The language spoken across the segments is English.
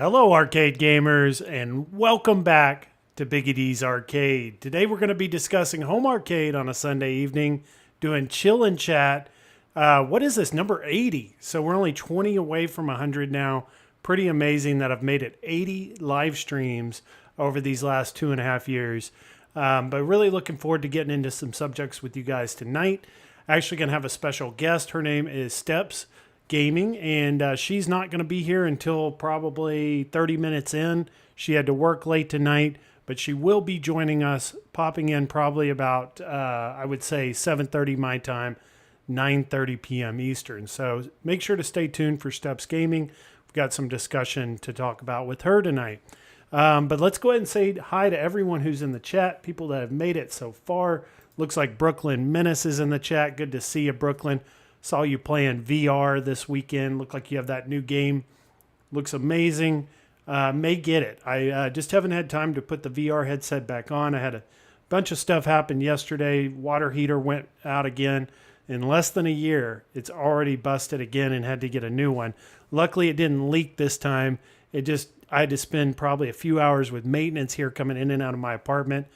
Hello, arcade gamers, and welcome back to Biggie D's Arcade. Today we're going to be discussing home arcade on a Sunday evening, doing chill and chat. What is this, number 80? So we're only 20 away from 100 now. Pretty amazing that I've made it 80 live streams over these last 2.5 years. But really looking forward to getting into some subjects with you guys tonight. Actually going to have a special guest. Her name is StepsGaming, and she's not going to be here until probably 30 minutes in. She had to work late tonight, but she will be joining us, popping in probably about, I would say, 7:30 my time, 9:30 p.m. Eastern. So make sure to stay tuned for StepsGaming. We've got some discussion to talk about with her tonight. But let's go ahead and say hi to everyone who's in the chat, people that have made it so far. Looks like Brooklyn Menace is in the chat. Good to see you, Brooklyn. Saw you playing VR this weekend. Look like you have that new game. Looks amazing. May get it. I just haven't had time to put the VR headset back on. I had a bunch of stuff happen yesterday. Water heater went out again. In less than a year, it's already busted again and had to get a new one. Luckily, it didn't leak this time. I had to spend probably a few hours with maintenance here coming in and out of my apartment,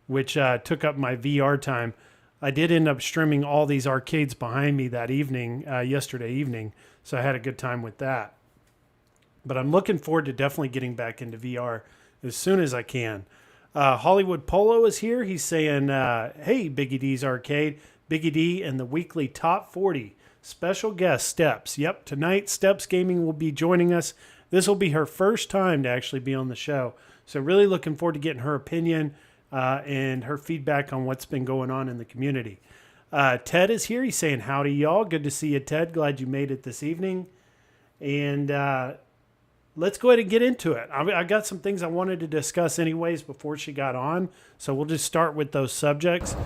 which took up my VR time. I did end up streaming all these arcades behind me that evening, yesterday evening, so I had a good time with that. But I'm looking forward to definitely getting back into VR as soon as I can. Hollywood Polo is here. He's saying, hey, Biggie D's Arcade, Biggie D and the weekly top 40. Special guest, Steps. Yep, tonight StepsGaming will be joining us. This will be her first time to actually be on the show. So really looking forward to getting her opinion and her feedback on what's been going on in the community. Ted is here. He's saying, howdy, y'all. Good to see you, Ted. Glad you made it this evening. And let's go ahead and get into it. I got some things I wanted to discuss anyways before she got on. So we'll just start with those subjects.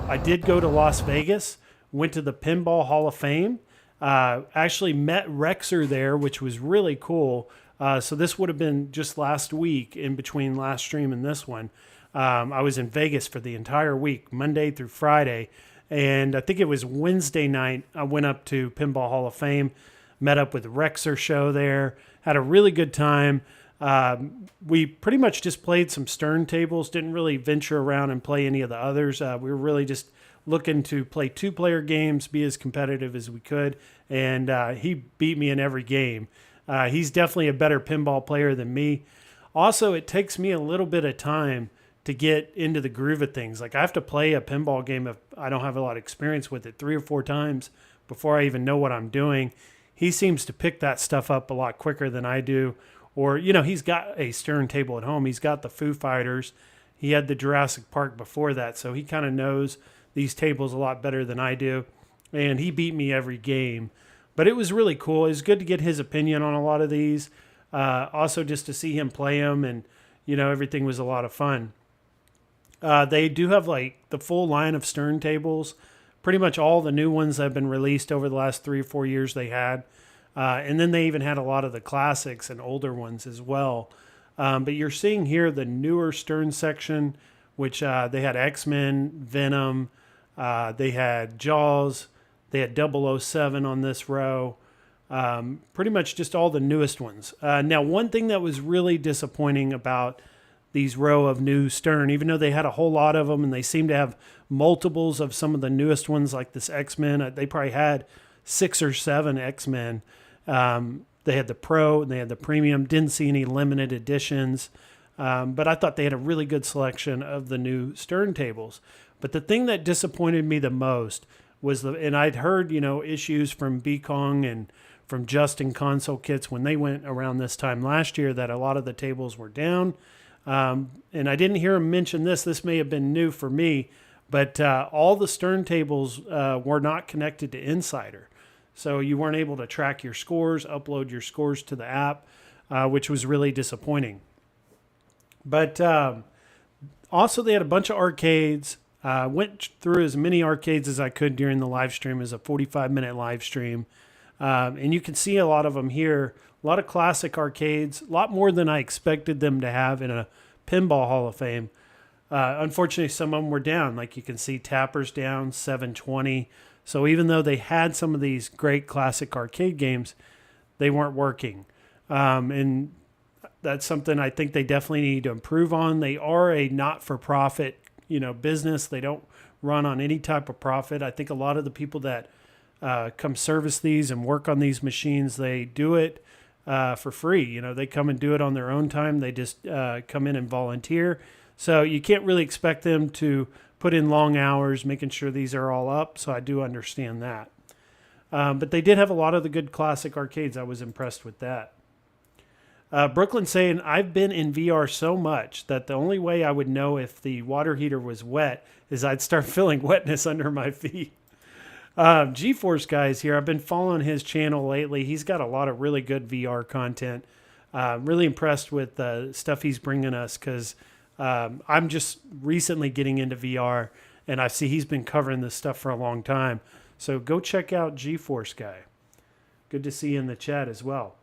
I did go to Las Vegas, went to the Pinball Hall of Fame. Actually met Rexer there, which was really cool. So this would have been just last week in between last stream and this one. I was in Vegas for the entire week, Monday through Friday. And I think it was Wednesday night, I went up to Pinball Hall of Fame, met up with Rexer show there, had a really good time. We pretty much just played some Stern tables, didn't really venture around and play any of the others. We were really just looking to play two-player games, be as competitive as we could, and he beat me in every game. He's definitely a better pinball player than me. Also, it takes me a little bit of time to get into the groove of things. Like, I have to play a pinball game if I don't have a lot of experience with it 3 or 4 times before I even know what I'm doing. He seems to pick that stuff up a lot quicker than I do. Or, he's got a Stern table at home. He's got the Foo Fighters. He had the Jurassic Park before that, so he kind of knows these tables a lot better than I do. And he beat me every game. But it was really cool. It was good to get his opinion on a lot of these. Also, just to see him play them, and, everything was a lot of fun. They do have like the full line of Stern tables. Pretty much all the new ones that have been released over the last 3 or 4 years they had. And then they even had a lot of the classics and older ones as well. But you're seeing here the newer Stern section, which they had X-Men, Venom, they had Jaws, they had 007 on this row. Pretty much just all the newest ones. Now, one thing that was really disappointing about these row of new Stern, even though they had a whole lot of them and they seem to have multiples of some of the newest ones like this X-Men. They probably had 6 or 7 X-Men. They had the Pro and they had the Premium. Didn't see any limited editions. But I thought they had a really good selection of the new Stern tables. But the thing that disappointed me the most was and I'd heard, issues from B-Kong and from Justin Console Kits when they went around this time last year that a lot of the tables were down. And I didn't hear him mention this. This may have been new for me, but all the Stern tables were not connected to Insider. So you weren't able to track your scores, upload your scores to the app, which was really disappointing. But also they had a bunch of arcades. Went through as many arcades as I could during the live stream. It was a 45-minute live stream. And you can see a lot of them here. A lot of classic arcades, a lot more than I expected them to have in a Pinball Hall of Fame. Unfortunately, some of them were down. Like you can see Tapper's down, 720. So even though they had some of these great classic arcade games, they weren't working. And that's something I think they definitely need to improve on. They are a not-for-profit, business. They don't run on any type of profit. I think a lot of the people that come service these and work on these machines, they do it for free. They come and do it on their own time. They just come in and volunteer. So you can't really expect them to put in long hours making sure these are all up. So I do understand that. But they did have a lot of the good classic arcades. I was impressed with that. Brooklyn saying, I've been in VR so much that the only way I would know if the water heater was wet is I'd start feeling wetness under my feet. GeForce Guys here, I've been following his channel lately. He's got a lot of really good VR content. Really impressed with the stuff he's bringing us because I'm just recently getting into VR, and I see he's been covering this stuff for a long time. So go check out GeForce Guy. Good to see you in the chat as well.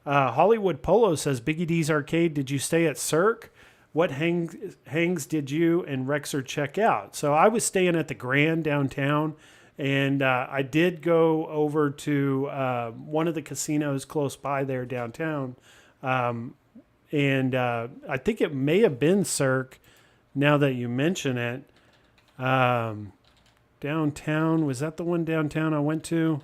Hollywood Polo says, Biggie D's Arcade, did you stay at Cirque? What hangs did you and Rexer check out? So I was staying at the Grand downtown, and I did go over to one of the casinos close by there downtown. And I think it may have been Cirque now that you mention it. Downtown, was that the one downtown I went to?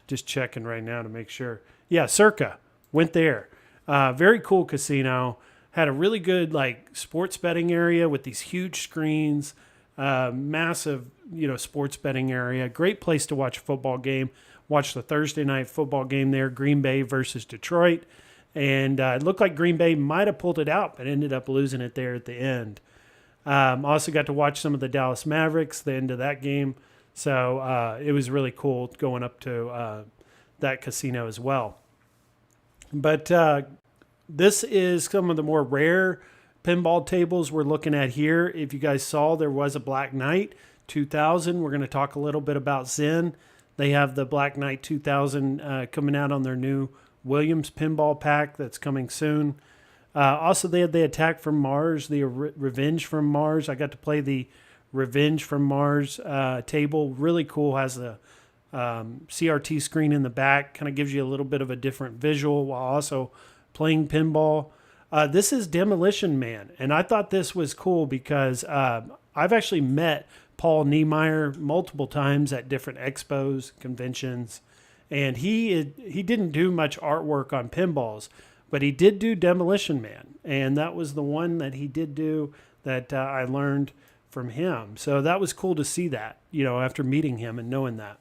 Just checking right now to make sure. Yeah, Circa. Went there. Very cool casino. Had a really good sports betting area with these huge screens. Massive, sports betting area. Great place to watch a football game. Watched the Thursday night football game there, Green Bay versus Detroit. And it looked like Green Bay might have pulled it out, but ended up losing it there at the end. Also got to watch some of the Dallas Mavericks, the end of that game. So it was really cool going up to that casino as well. But this is some of the more rare pinball tables we're looking at here. If you guys saw, there was a Black Knight 2000. We're going to talk a little bit about Zen. They have the Black Knight 2000 coming out on their new Williams pinball pack that's coming soon. Also, they had the Attack from Mars, the Revenge from Mars. I got to play the Revenge from Mars table. Really cool. Has a CRT screen in the back. Kind of gives you a little bit of a different visual while also playing pinball. This is Demolition Man, and I thought this was cool because I've actually met Paul Niemeyer multiple times at different expos, conventions, and he didn't do much artwork on pinballs, but he did do Demolition Man, and that was the one that he did do that I learned from him. So that was cool to see that, after meeting him and knowing that.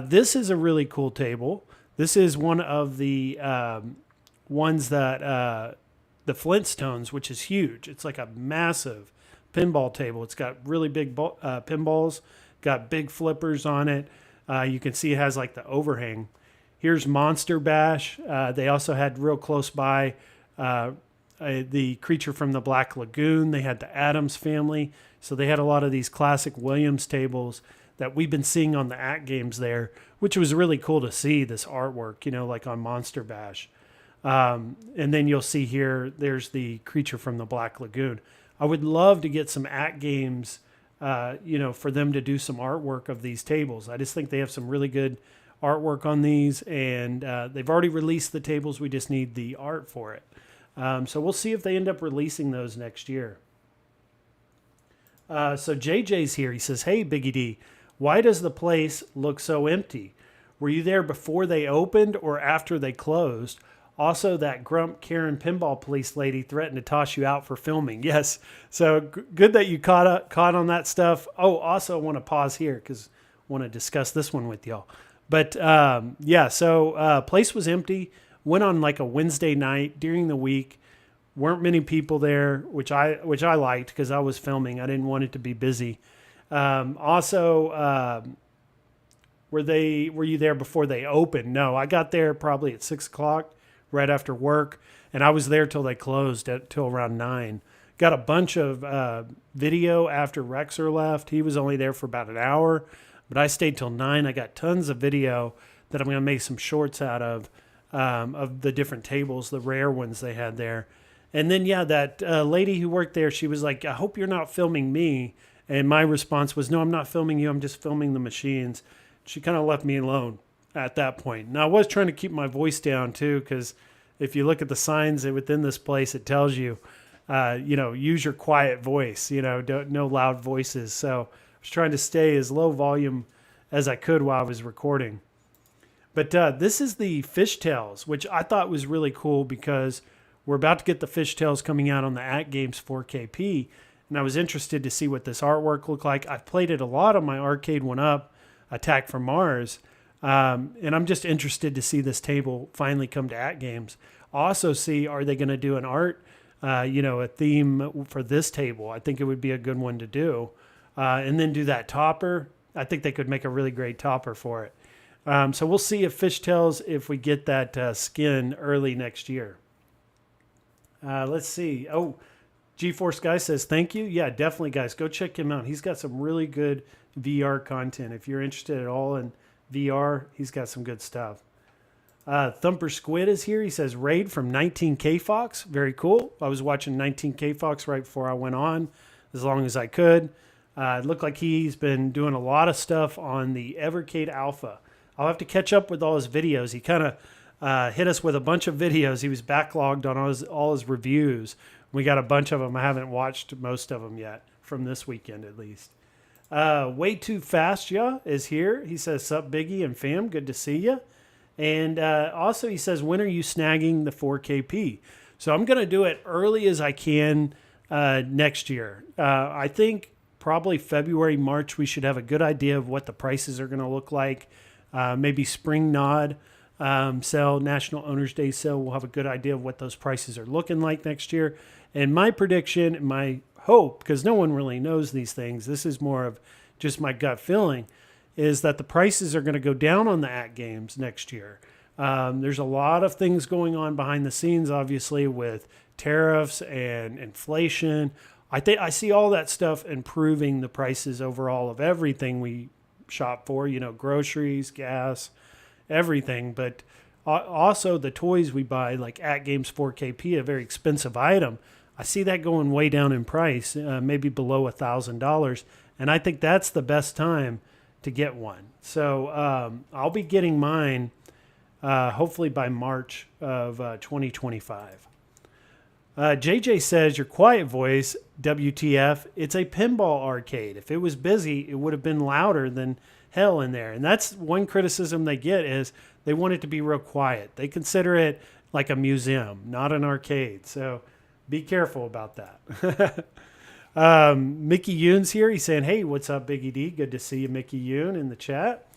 This is a really cool table. This is one of the ones that the Flintstones, which is huge. It's like a massive pinball table. It's got really big pinballs, got big flippers on it. You can see it has like the overhang. Here's Monster Bash. They also had real close by the Creature from the Black Lagoon. They had the Addams Family. So they had a lot of these classic Williams tables that we've been seeing on the AtGames there, which was really cool to see this artwork, like on Monster Bash. And then you'll see here, there's the Creature from the Black Lagoon. I would love to get some AtGames, for them to do some artwork of these tables. I just think they have some really good artwork on these, and they've already released the tables. We just need the art for it. So we'll see if they end up releasing those next year. So JJ's here. He says, hey, Biggie D, why does the place look so empty? Were you there before they opened or after they closed? Also, that Grump Karen Pinball Police lady threatened to toss you out for filming. Yes. So good that you caught on that stuff. Oh, also I want to pause here because I want to discuss this one with y'all. But so place was empty. Went on like a Wednesday night during the week. Weren't many people there, which I liked because I was filming. I didn't want it to be busy. Were you there before they opened? No, I got there probably at 6:00. Right after work, and I was there till they closed till around 9. Got a bunch of video after Rexer left. He was only there for about an hour, but I stayed till 9. I got tons of video that I'm going to make some shorts out of the different tables, the rare ones they had there. And then, that lady who worked there, she was like, I hope you're not filming me. And my response was, no, I'm not filming you. I'm just filming the machines. She kind of left me alone at that point. Now, I was trying to keep my voice down too, because if you look at the signs within this place, it tells you, use your quiet voice, no loud voices. So I was trying to stay as low volume as I could while I was recording. But this is the fishtails, which I thought was really cool because we're about to get the fishtails coming out on the AtGames 4KP. And I was interested to see what this artwork looked like. I've played it a lot on my arcade one-up, Attack from Mars. And I'm just interested to see this table finally come to AtGames. Also see, are they going to do an art, a theme for this table? I think it would be a good one to do. And then do that topper. I think they could make a really great topper for it. So we'll see if Fishtails, if we get that skin early next year. Let's see. Oh, GeForce Guy says, thank you. Yeah, definitely, guys. Go check him out. He's got some really good VR content. If you're interested at all in VR, he's got some good stuff. Thumper Squid is here. He says, raid from 19K Fox. Very cool. I was watching 19K Fox right before I went on, as long as I could. It looked like he's been doing a lot of stuff on the Evercade Alpha. I'll have to catch up with all his videos. He kind of hit us with a bunch of videos. He was backlogged on all his reviews. We got a bunch of them. I haven't watched most of them yet, from this weekend at least. Way Too Fast, yeah, is here. He says, sup, Biggie and fam, good to see you. And also he says, when are you snagging the 4KP? So I'm going to do it early as I can next year. I think probably February, March, we should have a good idea of what the prices are going to look like. Maybe Spring Nod sale, National Owners Day sale. We'll have a good idea of what those prices are looking like next year. And my prediction, my hope, because no one really knows these things, this is more of just my gut feeling, is that the prices are going to go down on the AtGames next year. There's a lot of things going on behind the scenes, obviously, with tariffs and inflation. I see all that stuff improving the prices overall of everything we shop for, groceries, gas, everything. But also the toys we buy, like AtGames 4KP, a very expensive item. I see that going way down in price, maybe below $1,000. And I think that's the best time to get one. So I'll be getting mine hopefully by March of 2025. JJ says, your quiet voice, WTF, it's a pinball arcade. If it was busy, it would have been louder than hell in there. And that's one criticism they get, is they want it to be real quiet. They consider it like a museum, not an arcade. So be careful about that. Mickey Yoon's here. He's saying, hey, what's up, Biggie D? Good to see you, Mickey Yoon, in the chat.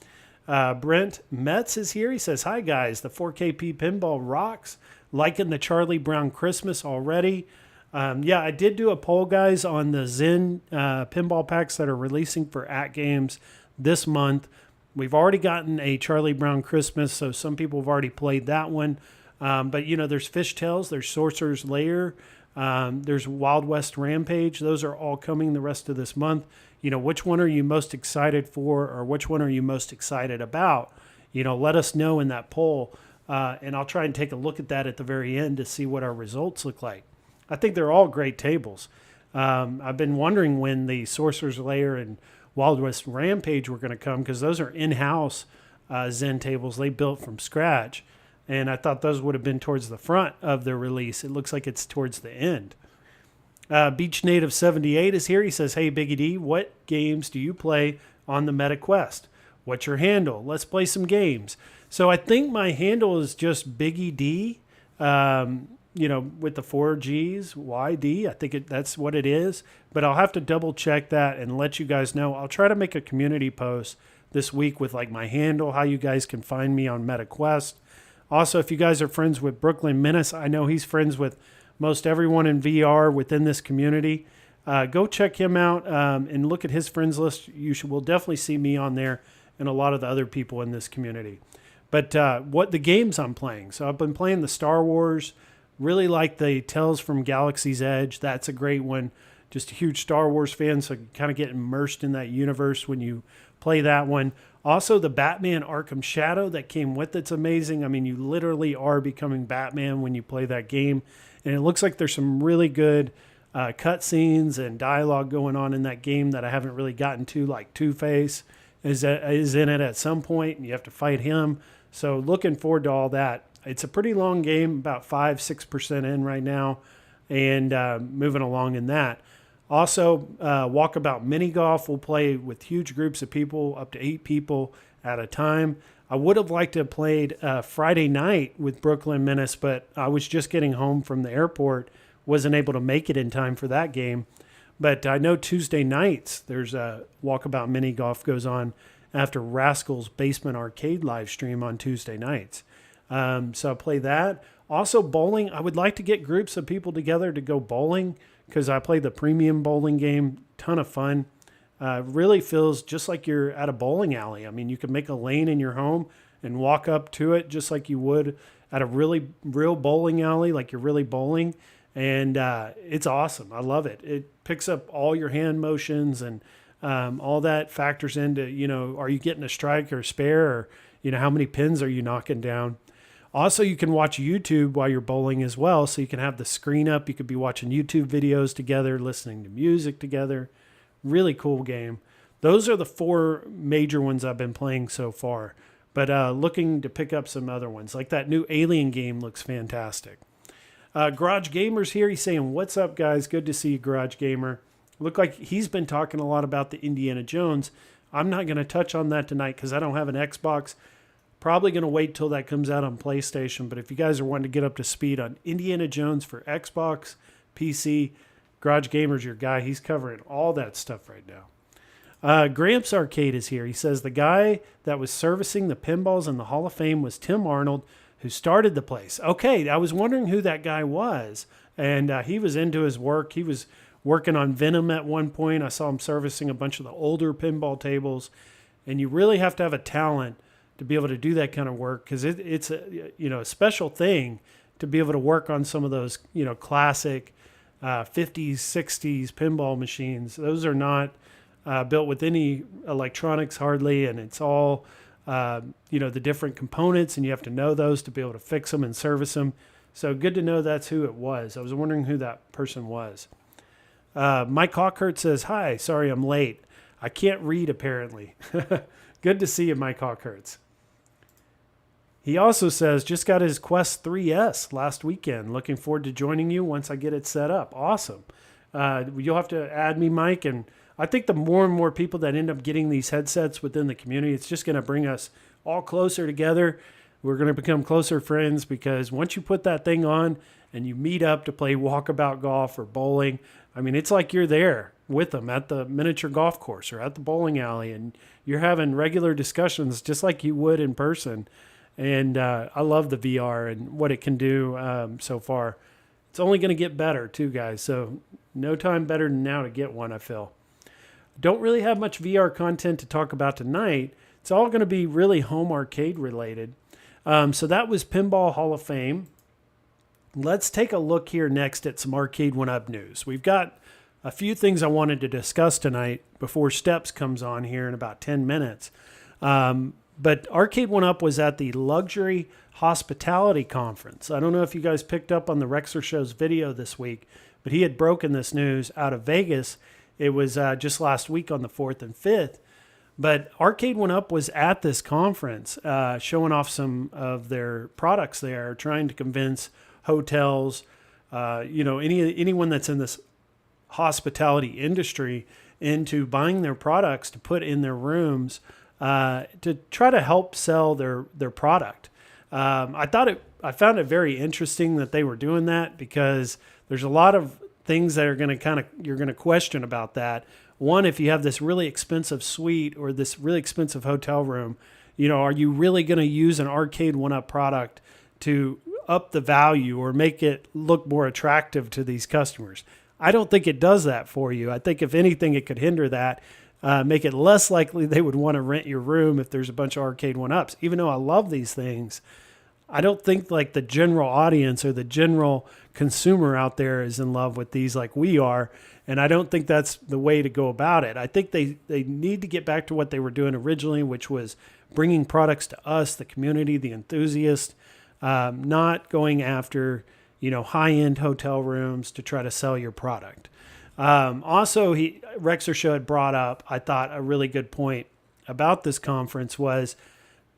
Brent Metz is here. He says, hi, guys. The 4KP pinball rocks. Liking the Charlie Brown Christmas already. Yeah, I did do a poll, guys, on the Zen pinball packs that are releasing for AtGames this month. We've already gotten a Charlie Brown Christmas, so some people have already played that one. But, there's Fishtails, there's Sorcerer's Lair, there's Wild West Rampage. Those are all coming the rest of this month. Which one are you most excited for, or which one are you most excited about? Let us know in that poll. And I'll try and take a look at that at the very end to see what our results look like. I think they're all great tables. I've been wondering when the Sorcerer's Lair and Wild West Rampage were going to come, because those are in-house Zen tables they built from scratch. And I thought those would have been towards the front of their release. It looks like it's towards the end. Beach Native 78 is here. He says, hey, Biggie D, what games do you play on the MetaQuest? What's your handle? Let's play some games. So I think my handle is just Biggie D, with the 4 G's, YD. I think that's what it is. But I'll have to double check that and let you guys know. I'll try to make a community post this week with my handle, how you guys can find me on MetaQuest. Also, if you guys are friends with Brooklyn Menace, I know he's friends with most everyone in VR within this community. Go check him out and look at his friends list. You will definitely see me on there and a lot of the other people in this community. But what the games I'm playing. So I've been playing the Star Wars. Really like the Tales from Galaxy's Edge. That's a great one. Just a huge Star Wars fan, so you kind of get immersed in that universe when you play that one. Also, the Batman Arkham Shadow that came with it's amazing. I mean, you literally are becoming Batman when you play that game. And it looks like there's some really good cutscenes and dialogue going on in that game that I haven't really gotten to, like Two-Face is in it at some point, and you have to fight him. So looking forward to all that. It's a pretty long game, about 5-6% in right now, and moving along in that. Also, Walkabout Mini Golf will play with huge groups of people, up to 8 people at a time. I would have liked to have played Friday night with Brooklyn Menace, but I was just getting home from the airport, wasn't able to make it in time for that game. But I know Tuesday nights there's a Walkabout Mini Golf goes on after Rascal's Basement Arcade live stream on Tuesday nights. So I'll play that. Also bowling, I would like to get groups of people together to go bowling because I play the premium bowling game, ton of fun. Really feels just like you're at a bowling alley. I mean, you can make a lane in your home and walk up to it just like you would at a real bowling alley, like you're really bowling. And it's awesome. I love it. It picks up all your hand motions and all that factors into, are you getting a strike or a spare, or, how many pins are you knocking down? Also, you can watch YouTube while you're bowling as well. So you can have the screen up. You could be watching YouTube videos together, listening to music together. Really cool game. Those are the 4 major ones I've been playing so far, but looking to pick up some other ones. Like that new Alien game looks fantastic. Garage Gamer's here. He's saying, what's up, guys? Good to see you, Garage Gamer. Look like he's been talking a lot about the Indiana Jones. I'm not going to touch on that tonight because I don't have an Xbox. Probably going to wait till that comes out on PlayStation, but if you guys are wanting to get up to speed on Indiana Jones for Xbox, PC, Garage Gamer's your guy. He's covering all that stuff right now. Gramps Arcade is here. He says the guy that was servicing the pinballs in the Hall of Fame was Tim Arnold, who started the place. Okay, I was wondering who that guy was, and he was into his work. He was working on Venom at one point. I saw him servicing a bunch of the older pinball tables, and you really have to have a talent to be able to do that kind of work because it's a special thing to be able to work on some of those classic 50s, 60s pinball machines. Those are not built with any electronics hardly, and it's all, the different components, and you have to know those to be able to fix them and service them. So good to know that's who it was. I was wondering who that person was. Mike Hawkert says, hi, sorry I'm late. I can't read apparently. Good to see you, Mike Hawkerts. He also says, just got his Quest 3S last weekend. Looking forward to joining you once I get it set up. Awesome. You'll have to add me, Mike. And I think the more and more people that end up getting these headsets within the community, it's just going to bring us all closer together. We're going to become closer friends because once you put that thing on and you meet up to play walkabout golf or bowling, I mean, it's like you're there with them at the miniature golf course or at the bowling alley, and you're having regular discussions just like you would in person. And I love the VR and what it can do so far. It's only going to get better too, guys. So no time better than now to get one, I feel. Don't really have much VR content to talk about tonight. It's all going to be really home arcade related. So that was Pinball Hall of Fame. Let's take a look here next at some Arcade 1-Up news. We've got a few things I wanted to discuss tonight before Steps comes on here in about 10 minutes. But Arcade 1-Up was at the Luxury Hospitality Conference. I don't know if you guys picked up on the Rexer Show's video this week, but he had broken this news out of Vegas. It was just last week on the 4th and 5th. But Arcade 1-Up was at this conference showing off some of their products there, trying to convince hotels, anyone that's in this hospitality industry into buying their products to put in their rooms to try to help sell their product. I found it very interesting that they were doing that because there's a lot of things that are going to you're going to question about that. One, if you have this really expensive suite or this really expensive hotel room, are you really going to use an Arcade 1-Up product to up the value or make it look more attractive to these customers? I don't think it does that for you. I think if anything, it could hinder that, make it less likely they would want to rent your room if there's a bunch of Arcade 1-Ups. Even though I love these things, I don't think like the general audience or the general consumer out there is in love with these like we are. And I don't think that's the way to go about it. I think they need to get back to what they were doing originally, which was bringing products to us, the community, the enthusiast, not going after, high-end hotel rooms to try to sell your product. Also, Rexer Show had brought up, I thought, a really good point about this conference was,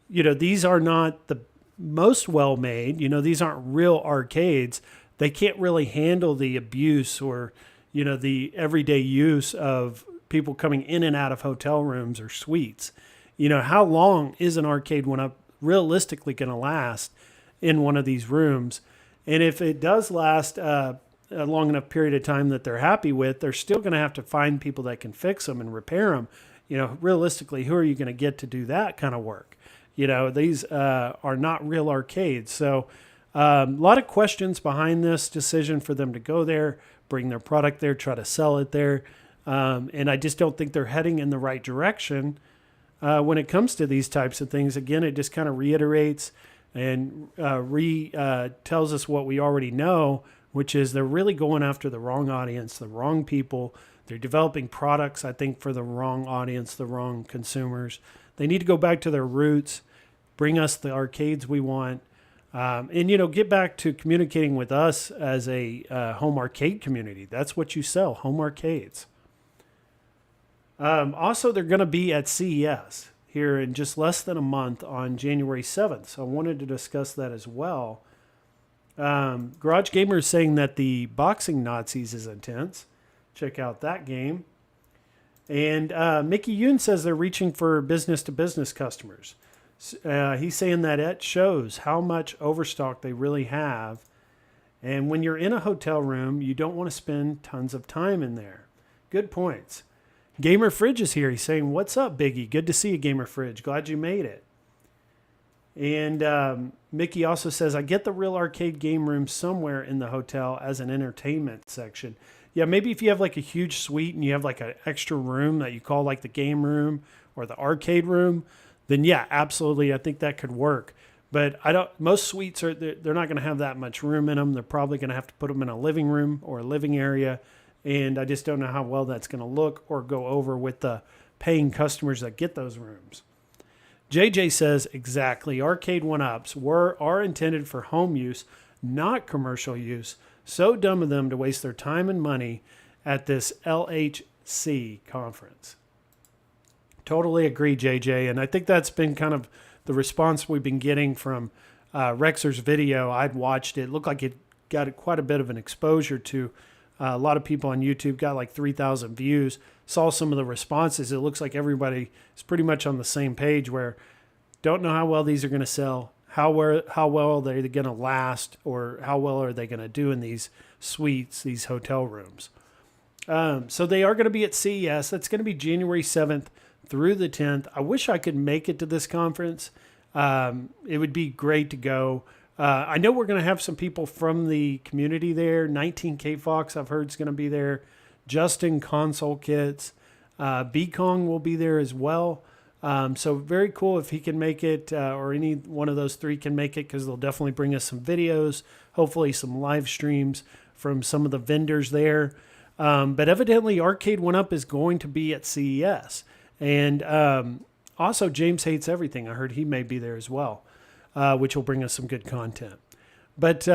these are not most well made. These aren't real arcades. They can't really handle the abuse or, the everyday use of people coming in and out of hotel rooms or suites. How long is an arcade one-up realistically going to last in one of these rooms? And if it does last a long enough period of time that they're happy with, they're still going to have to find people that can fix them and repair them. Realistically, who are you going to get to do that kind of work? These are not real arcades. So a lot of questions behind this decision for them to go there, bring their product there, try to sell it there. And I just don't think they're heading in the right direction when it comes to these types of things. Again, it just kind of reiterates and tells us what we already know, which is they're really going after the wrong audience, the wrong people. They're developing products, I think, for the wrong audience, the wrong consumers. They need to go back to their roots, bring us the arcades we want, and get back to communicating with us as a home arcade community. That's what you sell, home arcades. Also, they're going to be at CES here in just less than a month on January 7th. So I wanted to discuss that as well. Garage Gamer is saying that the Boxing Nazis is intense. Check out that game. And Mickey Yoon says they're reaching for business-to-business customers. He's saying that it shows how much overstock they really have. And when you're in a hotel room, you don't want to spend tons of time in there. Good points. Gamer Fridge is here. He's saying, "What's up, Biggie? Good to see you, Gamer Fridge. Glad you made it." And Mickey also says, "I get the real arcade game room somewhere in the hotel as an entertainment section." Yeah, maybe if you have like a huge suite and you have like an extra room that you call like the game room or the arcade room, then yeah, absolutely. I think that could work. But most suites they're not going to have that much room in them. They're probably going to have to put them in a living room or a living area. And I just don't know how well that's going to look or go over with the paying customers that get those rooms. JJ says, exactly. Arcade one-ups are intended for home use, not commercial use. So dumb of them to waste their time and money at this LHC conference. Totally agree, JJ. And I think that's been kind of the response we've been getting from Rexer's video. I'd watched it. It looked like it got quite a bit of an exposure to a lot of people on YouTube, got like 3,000 views. Saw some of the responses. It looks like everybody is pretty much on the same page where don't know how well these are going to sell, how well are they going to last, or how well are they going to do in these suites, these hotel rooms. So they are going to be at CES. That's going to be January 7th through the 10th. I wish I could make it to this conference. It would be great to go. I know we're going to have some people from the community there. 19K Fox, I've heard, is going to be there. Justin Console Kits. B-Kong will be there as well. So very cool if he can make it, or any one of those three can make it, because they'll definitely bring us some videos, hopefully some live streams from some of the vendors there. But evidently Arcade One Up is going to be at CES. And also James Hates Everything. I heard he may be there as well, which will bring us some good content. But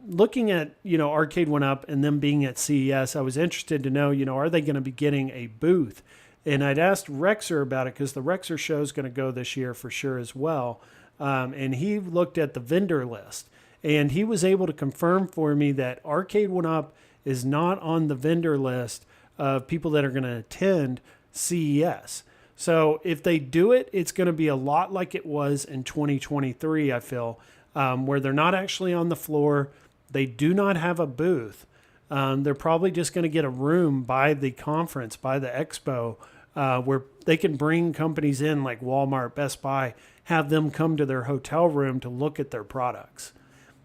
looking at, Arcade One Up and them being at CES, I was interested to know, are they going to be getting a booth? And I'd asked Rexer about it, because the Rexer show is going to go this year for sure as well. And he looked at the vendor list, and he was able to confirm for me that Arcade One Up is not on the vendor list of people that are going to attend CES. So if they do it, it's going to be a lot like it was in 2023, I feel, where they're not actually on the floor. They do not have a booth. They're probably just going to get a room by the conference, by the expo, where they can bring companies in like Walmart, Best Buy, have them come to their hotel room to look at their products.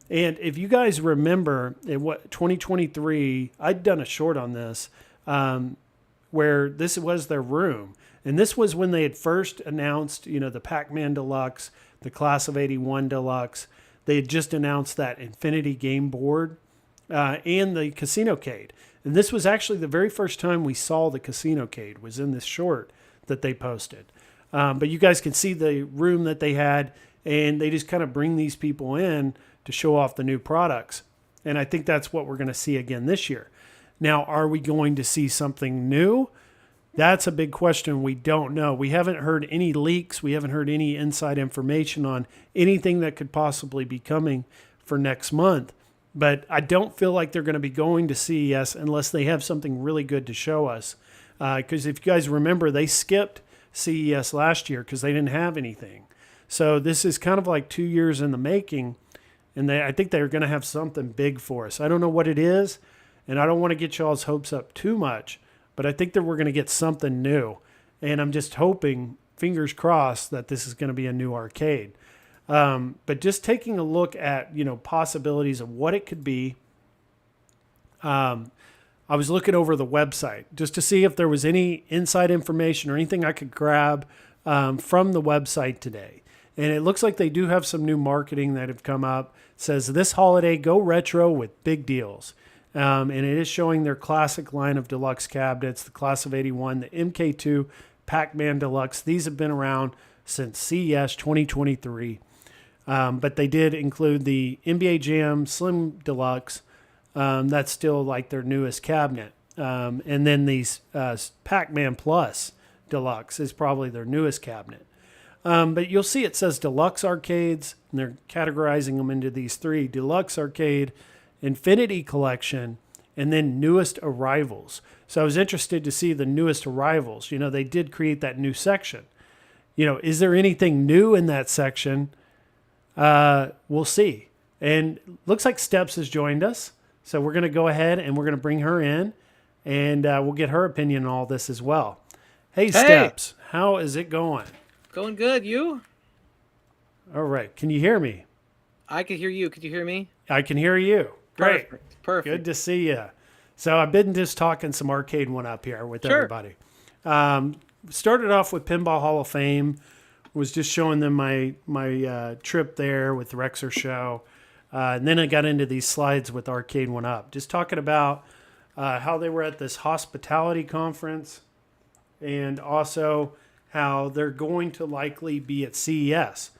And if you guys remember, in 2023, I'd done a short on this, where this was their room. And this was when they had first announced, the Pac-Man Deluxe, the Class of 81 Deluxe. They had just announced that Infinity Game Board and the Casinocade. And this was actually the very first time we saw the Casinocade, was in this short that they posted. But you guys can see the room that they had, and they just kind of bring these people in to show off the new products. And I think that's what we're going to see again this year. Now, are we going to see something new? That's a big question. We don't know. We haven't heard any leaks. We haven't heard any inside information on anything that could possibly be coming for next month. But I don't feel like they're going to be going to CES unless they have something really good to show us. Because if you guys remember, they skipped CES last year because they didn't have anything. So this is kind of like 2 years in the making. And I think they're going to have something big for us. I don't know what it is, and I don't want to get y'all's hopes up too much. But I think that we're going to get something new. And I'm just hoping, fingers crossed, that this is going to be a new arcade. But just taking a look at, possibilities of what it could be. I was looking over the website just to see if there was any inside information or anything I could grab from the website today. And it looks like they do have some new marketing that have come up. It says, this holiday, go retro with big deals. And it is showing their classic line of deluxe cabinets, the Class of 81, the MK2, Pac-Man Deluxe. These have been around since CES 2023. But they did include the NBA Jam Slim Deluxe. That's still like their newest cabinet. And then these Pac-Man Plus Deluxe is probably their newest cabinet. But you'll see it says Deluxe Arcades, and they're categorizing them into these three: Deluxe Arcade, Infinity Collection, and then Newest Arrivals. So I was interested to see the Newest Arrivals. They did create that new section. Is there anything new in that section? We'll see. And looks like Steps has joined us. So we're going to go ahead and we're going to bring her in, and we'll get her opinion on all this as well. Hey, Steps, how is it going? Going good. You? All right. Can you hear me? I can hear you. Could you hear me? I can hear you. Great. Perfect. Good to see you. So I've been just talking some arcade one up here with everybody. Started off with Pinball Hall of Fame. Was just showing them my trip there with the Rexer show. And then I got into these slides with Arcade One Up. Just talking about how they were at this hospitality conference, and also how they're going to likely be at CES.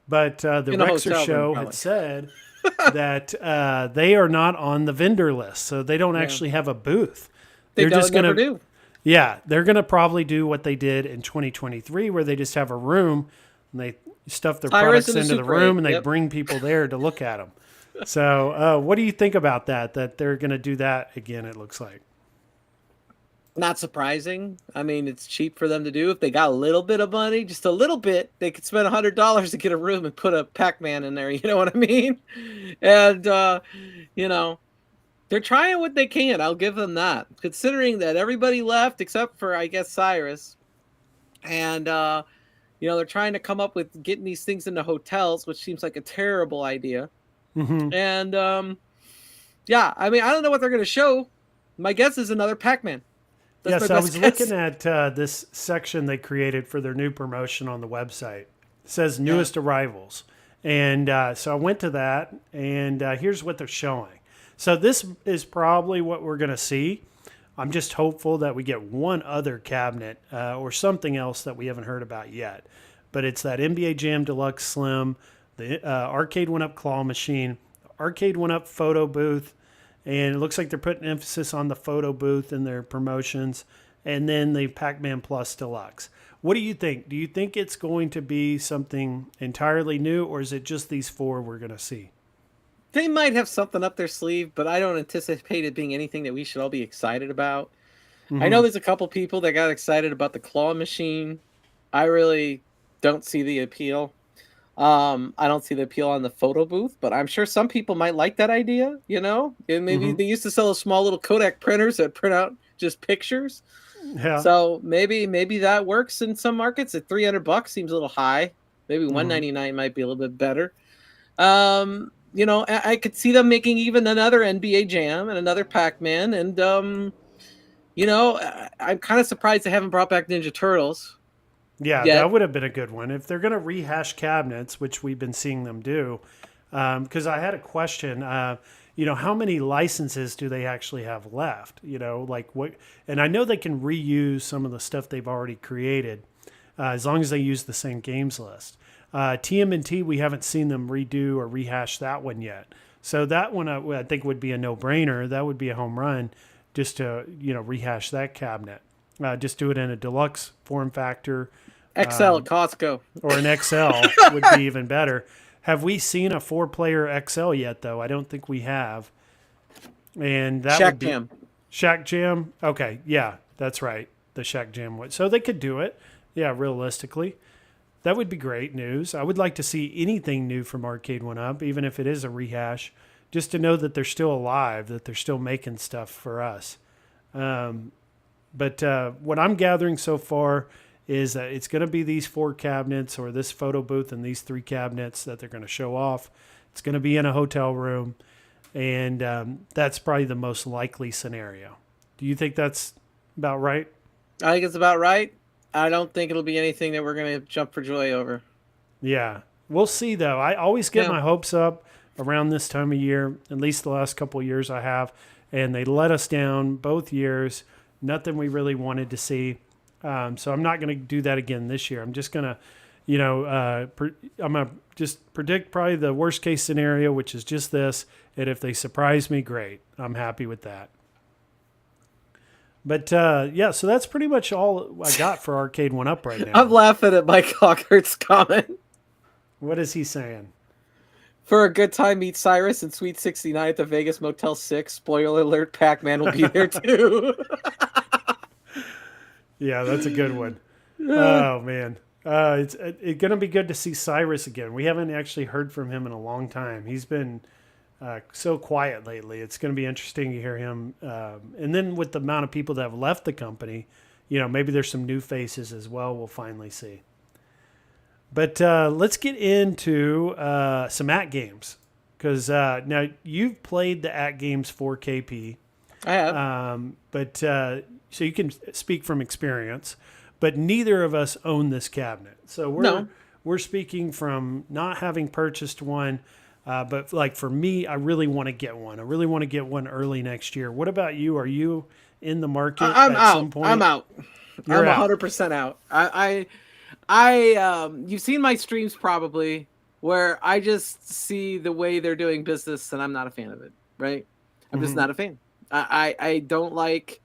But the Rexer show had said that they are not on the vendor list, so they don't actually have a booth. They're just going to do. Yeah, they're going to probably do what they did in 2023, where they just have a room and they stuff their products into the room and they bring people there to look at them. So what do you think about that they're going to do that again, it looks like? Not surprising. I mean, it's cheap for them to do. If they got a little bit of money, just a little bit, they could spend $100 to get a room and put a Pac-Man in there. You know what I mean? And, they're trying what they can. I'll give them that. Considering that everybody left except for, I guess, Cyrus. And, they're trying to come up with getting these things into hotels, which seems like a terrible idea. Mm-hmm. And, I don't know what they're going to show. My guess is another Pac-Man. Yes, I was looking at this section they created for their new promotion on the website. It says Newest Arrivals. And so I went to that, and here's what they're showing. So this is probably what we're going to see. I'm just hopeful that we get one other cabinet or something else that we haven't heard about yet. But it's that NBA Jam Deluxe Slim, the Arcade One Up Claw Machine, Arcade One Up Photo Booth, and it looks like they're putting emphasis on the photo booth in their promotions, and then the Pac-Man Plus Deluxe. What do you think? Do you think it's going to be something entirely new, or is it just these four we're going to see? They might have something up their sleeve, but I don't anticipate it being anything that we should all be excited about. Mm-hmm. I know there's a couple people that got excited about the claw machine. I really don't see the appeal. I don't see the appeal on the photo booth, but I'm sure some people might like that idea, and maybe they used to sell those small little Kodak printers that print out just pictures. Yeah. So maybe that works in some markets. At $300 seems a little high. Maybe $199 might be a little bit better. I could see them making even another NBA Jam and another Pac-Man. And, I'm kind of surprised they haven't brought back Ninja Turtles. Yeah, that would have been a good one. If they're going to rehash cabinets, which we've been seeing them do, because I had a question, how many licenses do they actually have left? Like what? And I know they can reuse some of the stuff they've already created, as long as they use the same games list. TMNT, we haven't seen them redo or rehash that one yet. So that one I think would be a no-brainer. That would be a home run just to, rehash that cabinet. Just do it in a deluxe form factor. XL at Costco. Or an XL would be even better. Have we seen a 4-player XL yet, though? I don't think we have. And that would be Jam. Shack Jam. Okay, yeah, that's right. The Shack Jam would. So they could do it. Yeah, realistically. That would be great news. I would like to see anything new from Arcade 1-Up, even if it is a rehash, just to know that they're still alive, that they're still making stuff for us. But what I'm gathering so far is that it's going to be these 4 cabinets or this photo booth and these 3 cabinets that they're going to show off. It's going to be in a hotel room, and that's probably the most likely scenario. Do you think that's about right? I think it's about right. I don't think it'll be anything that we're going to jump for joy over. Yeah. We'll see, though. I always get my hopes up around this time of year, at least the last couple of years I have, and they let us down both years. Nothing we really wanted to see. So I'm not going to do that again this year. I'm just going to, I'm going to just predict probably the worst case scenario, which is just this. And if they surprise me, great. I'm happy with that. But yeah, so that's pretty much all I got for Arcade 1-Up right now. I'm laughing at Mike Hawkert's comment. What is he saying? For a good time, meet Cyrus and Sweet 69 at the Vegas Motel 6. Spoiler alert, Pac-Man will be there too. Yeah, that's a good one. Oh, man. It's going to be good to see Cyrus again. We haven't actually heard from him in a long time. He's been so quiet lately. It's going to be interesting to hear him. And then with the amount of people that have left the company, maybe there's some new faces as well. We'll finally see. But let's get into some AtGames. Because now you've played the AtGames 4KP. I have. But so you can speak from experience, but neither of us own this cabinet. So we're speaking from not having purchased one, but like for me, I really want to get one. I really want to get one early next year. What about you? Are you in the market at some point? I'm out. You're I'm 100% out. You've seen my streams probably where I just see the way they're doing business and I'm not a fan of it, right? I'm just not a fan. I don't like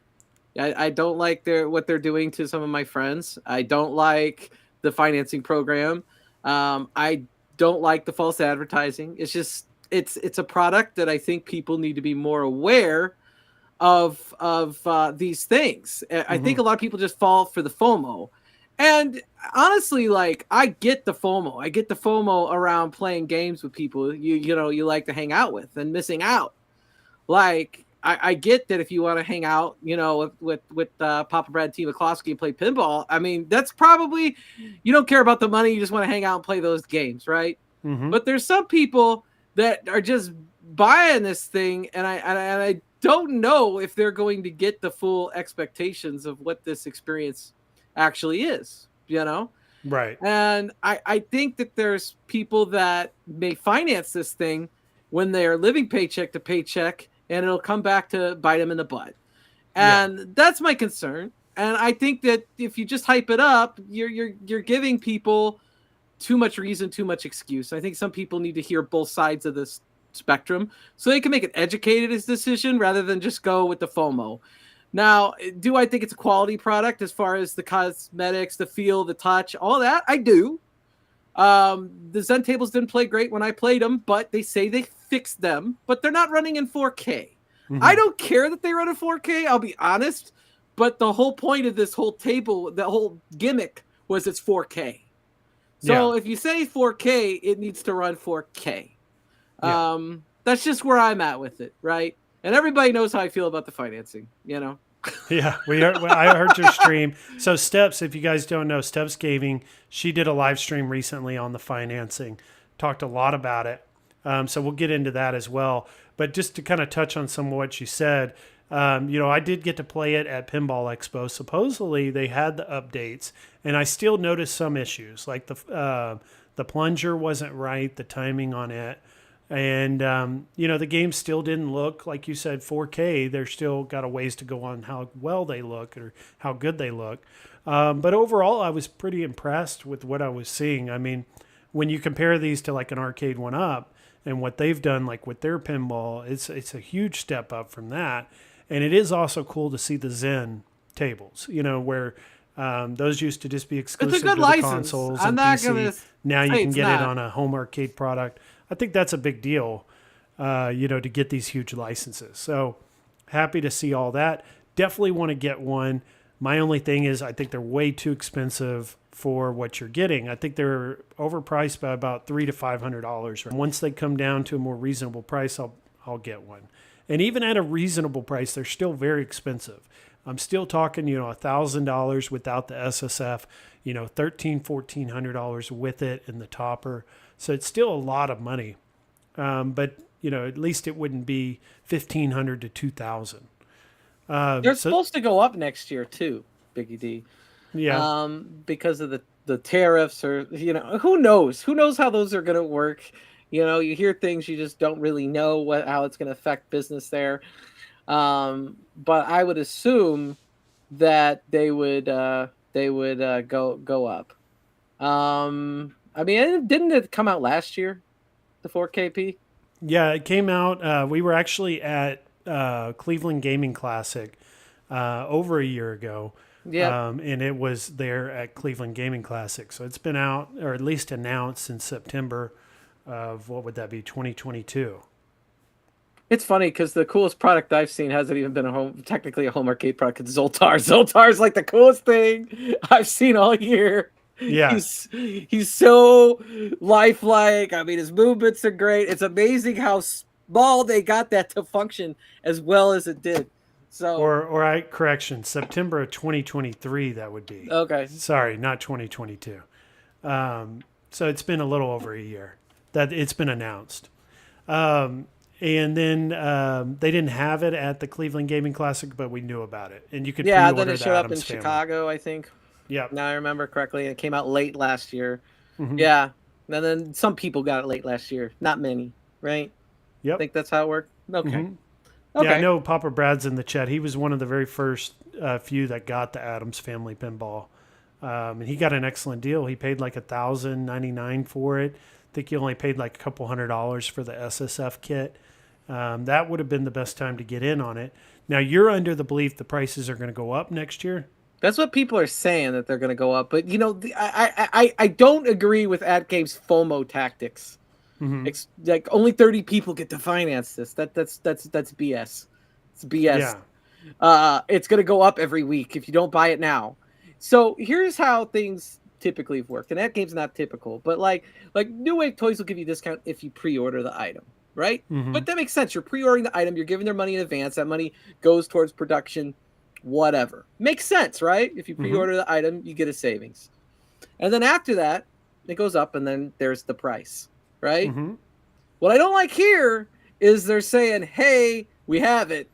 what they're doing to some of my friends. I don't like the financing program. I don't like the false advertising. It's just it's a product that I think people need to be more aware of these things. I think a lot of people just fall for the FOMO. And honestly, like I get the FOMO. I get the FOMO around playing games with people you like to hang out with and missing out. Like I get that if you want to hang out, with Papa Brad T. McCloskey and play pinball. I mean, that's probably you don't care about the money. You just want to hang out and play those games, right? Mm-hmm. But there's some people that are just buying this thing, and I don't know if they're going to get the full expectations of what this experience actually is. Right? And I think that there's people that may finance this thing when they are living paycheck to paycheck. And it'll come back to bite them in the butt. And that's my concern. And I think that if you just hype it up, you're giving people too much reason, too much excuse. I think some people need to hear both sides of this spectrum so they can make an educated decision rather than just go with the FOMO. Now, do I think it's a quality product as far as the cosmetics, the feel, the touch, all that? I do. The Zen tables didn't play great when I played them, but they say they fixed them, but they're not running in 4K. Mm-hmm. I don't care that they run in 4K, I'll be honest, but the whole point of this whole table, the whole gimmick was it's 4K. So if you say 4K, it needs to run 4K. That's just where I'm at with it, right? And everybody knows how I feel about the financing, Yeah, I heard your stream. So Steps, if you guys don't know, StepsGaming, she did a live stream recently on the financing, talked a lot about it. So we'll get into that as well. But just to kind of touch on some of what you said, I did get to play it at Pinball Expo. Supposedly they had the updates, and I still noticed some issues, like the plunger wasn't right, the timing on it. And, the game still didn't look, like you said, 4K. They're still got a ways to go on how well they look or how good they look. But overall, I was pretty impressed with what I was seeing. I mean, when you compare these to like an Arcade 1-Up and what they've done like with their pinball, it's a huge step up from that. And it is also cool to see the Zen tables. You know, where those used to just be It's a exclusive good to the license. consoles I'm and not PC. gonna Now you say can it's get it not. on a home arcade product. I think that's a big deal, you know, to get these huge licenses. So happy to see all that. Definitely want to get one. My only thing is I think they're way too expensive for what you're getting. I think they're overpriced by about $300 to $500. Once they come down to a more reasonable price, I'll get one. And even at a reasonable price, they're still very expensive. I'm still talking, you know, $1,000 without the SSF, you know, $1,400 with it and the topper. So it's still a lot of money. But you know, at least it wouldn't be $1,500 to $2,000. They're supposed to go up next year too, Biggie D. Yeah. Because of the tariffs, or you know, who knows? Who knows how those are going to work? You know, you hear things, you just don't really know how it's going to affect business there. But I would assume that they would go up. I mean, didn't it come out last year, the 4KP? Yeah, it came out. We were actually at Cleveland Gaming Classic over a year ago. Yeah. And it was there at Cleveland Gaming Classic. So it's been out, or at least announced in September of, what would that be, 2022. It's funny because the coolest product I've seen hasn't even been technically a home arcade product. It's Zoltar. Zoltar's like the coolest thing I've seen all year. Yeah. He's so lifelike. I mean, his movements are great. It's amazing how small they got that to function as well as it did. So, correction, September of 2023, that would be. Okay. Sorry, not 2022. So it's been a little over a year that it's been announced. And then they didn't have it at the Cleveland Gaming Classic, but we knew about it. And you could pre-order then it the showed up in Addams Family. Chicago, I think. Yeah. Now I remember correctly. It came out late last year. Mm-hmm. Yeah. And then some people got it late last year. Not many, right? Yep. I think that's how it worked. Okay. Mm-hmm. Okay. Yeah, I know Papa Brad's in the chat. He was one of the very first few that got the Addams Family Pinball. And he got an excellent deal. He paid like $1,099 for it. I think he only paid like a couple $100 for the SSF kit. That would have been the best time to get in on it. Now, you're under the belief the prices are going to go up next year? That's what people are saying, that they're going to go up. But, you know, I don't agree with AtGames FOMO tactics. Mm-hmm. It's like only 30 people get to finance this. That's BS. It's BS. Yeah. It's going to go up every week if you don't buy it now. So here's how things typically have worked. And AtGame's not typical, but like New Wave Toys will give you a discount if you pre-order the item, right? Mm-hmm. But that makes sense. You're pre-ordering the item. You're giving their money in advance. That money goes towards production, whatever. Makes sense, right? If you pre-order the item, you get a savings. And then after that, it goes up, and then there's the price, right? Mm-hmm. What I don't like here is they're saying, hey, we have it.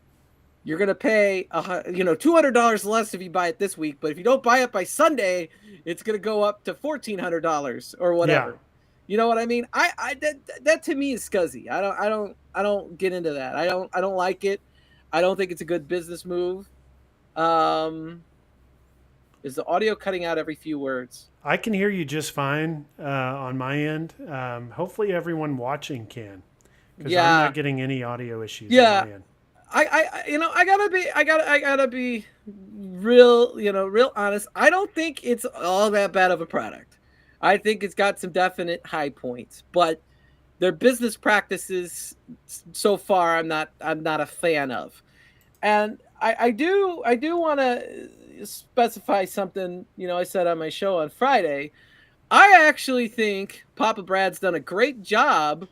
You're going to pay $200 less if you buy it this week, but if you don't buy it by Sunday, it's going to go up to $1,400 or whatever. Yeah. You know what I mean? That to me is scuzzy. I don't get into that. I don't like it. I don't think it's a good business move. Is the audio cutting out every few words? I can hear you just fine on my end. Hopefully everyone watching can, because I'm not getting any audio issues on my end. I gotta be real honest. I don't think it's all that bad of a product. I think it's got some definite high points, but their business practices so far, I'm not a fan of. And I do want to specify something. I said on my show on Friday. I actually think Papa Brad's done a great job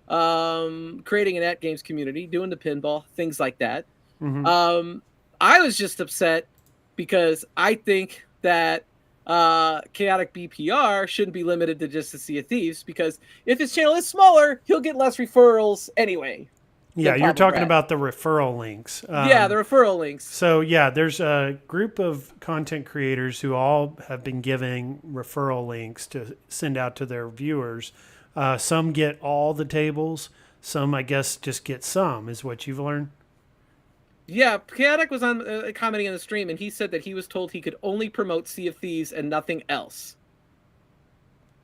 creating an AtGames community, doing the pinball, things like that. Mm-hmm. I was just upset because I think that Chaotic BPR shouldn't be limited to just the Sea of Thieves, because if his channel is smaller, he'll get less referrals anyway. Yeah, you're talking about the referral links. The referral links. So, yeah, there's a group of content creators who all have been giving referral links to send out to their viewers. Some get all the tables. Some, I guess, just get some, is what you've learned? Yeah, Chaotic was on commenting on the stream, and he said that he was told he could only promote Sea of Thieves and nothing else.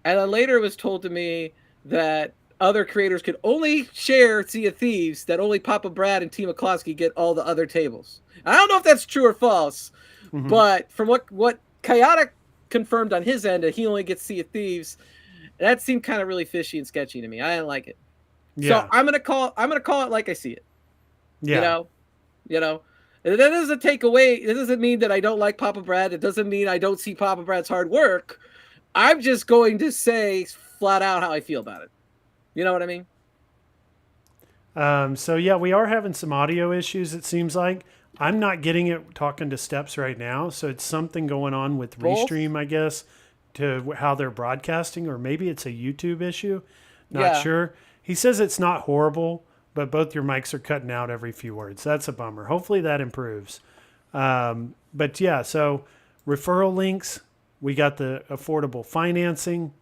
And then later it was told to me that other creators could only share Sea of Thieves, that only Papa Brad and T. McCloskey get all the other tables. I don't know if that's true or false, But from what Chaotic confirmed on his end that he only gets Sea of Thieves, that seemed kind of really fishy and sketchy to me. I didn't like it. Yeah. So I'm gonna call it like I see it. Yeah. You know. And that doesn't take away. It doesn't mean that I don't like Papa Brad. It doesn't mean I don't see Papa Brad's hard work. I'm just going to say flat out how I feel about it. You know what I mean? So yeah, we are having some audio issues. It seems like I'm not getting it talking to Steps right now. So it's something going on with Restream, I guess, to how they're broadcasting, or maybe it's a YouTube issue. Not sure. He says it's not horrible, but both your mics are cutting out every few words. That's a bummer. Hopefully that improves. But yeah, so referral links, we got the affordable financing.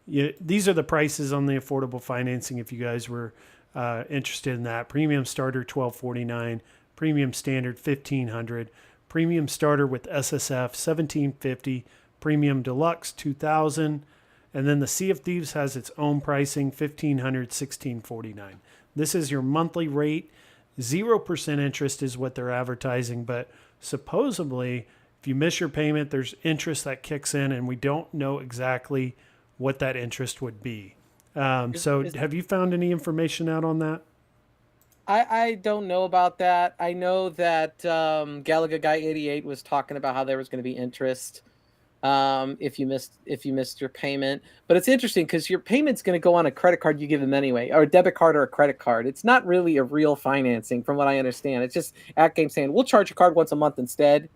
These are the prices on the affordable financing if you guys were interested in that. Premium starter $1,249, premium standard $1,500, premium starter with SSF $1,750, premium deluxe $2,000, and then the Sea of Thieves has its own pricing $1,500, $1,649. This is your monthly rate. 0% interest is what they're advertising, but supposedly if you miss your payment, there's interest that kicks in, and we don't know exactly what that interest would be. So have you found any information out on that? I don't know about that. I know that Galaga Guy 88 was talking about how there was going to be interest if you missed your payment. But it's interesting because your payment's going to go on a credit card you give them anyway, or a debit card or a credit card. It's not really a real financing, from what I understand. It's just AtGames saying we'll charge your card once a month instead.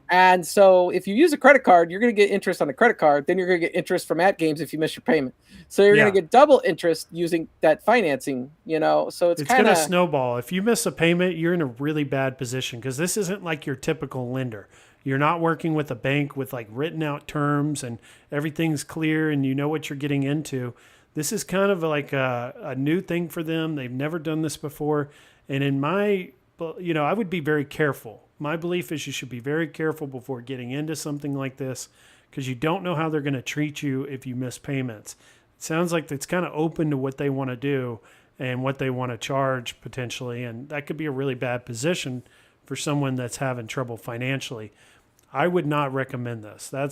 And so if you use a credit card, you're going to get interest on the credit card. Then you're going to get interest from AtGames if you miss your payment. So you're going to get double interest using that financing, So it's going to snowball. If you miss a payment, you're in a really bad position because this isn't like your typical lender. You're not working with a bank with like written out terms and everything's clear and you know what you're getting into. This is kind of like a new thing for them. They've never done this before. And in I would be very careful. My belief is you should be very careful before getting into something like this because you don't know how they're going to treat you if you miss payments. It sounds like it's kind of open to what they want to do and what they want to charge potentially, and that could be a really bad position for someone that's having trouble financially. I would not recommend this. I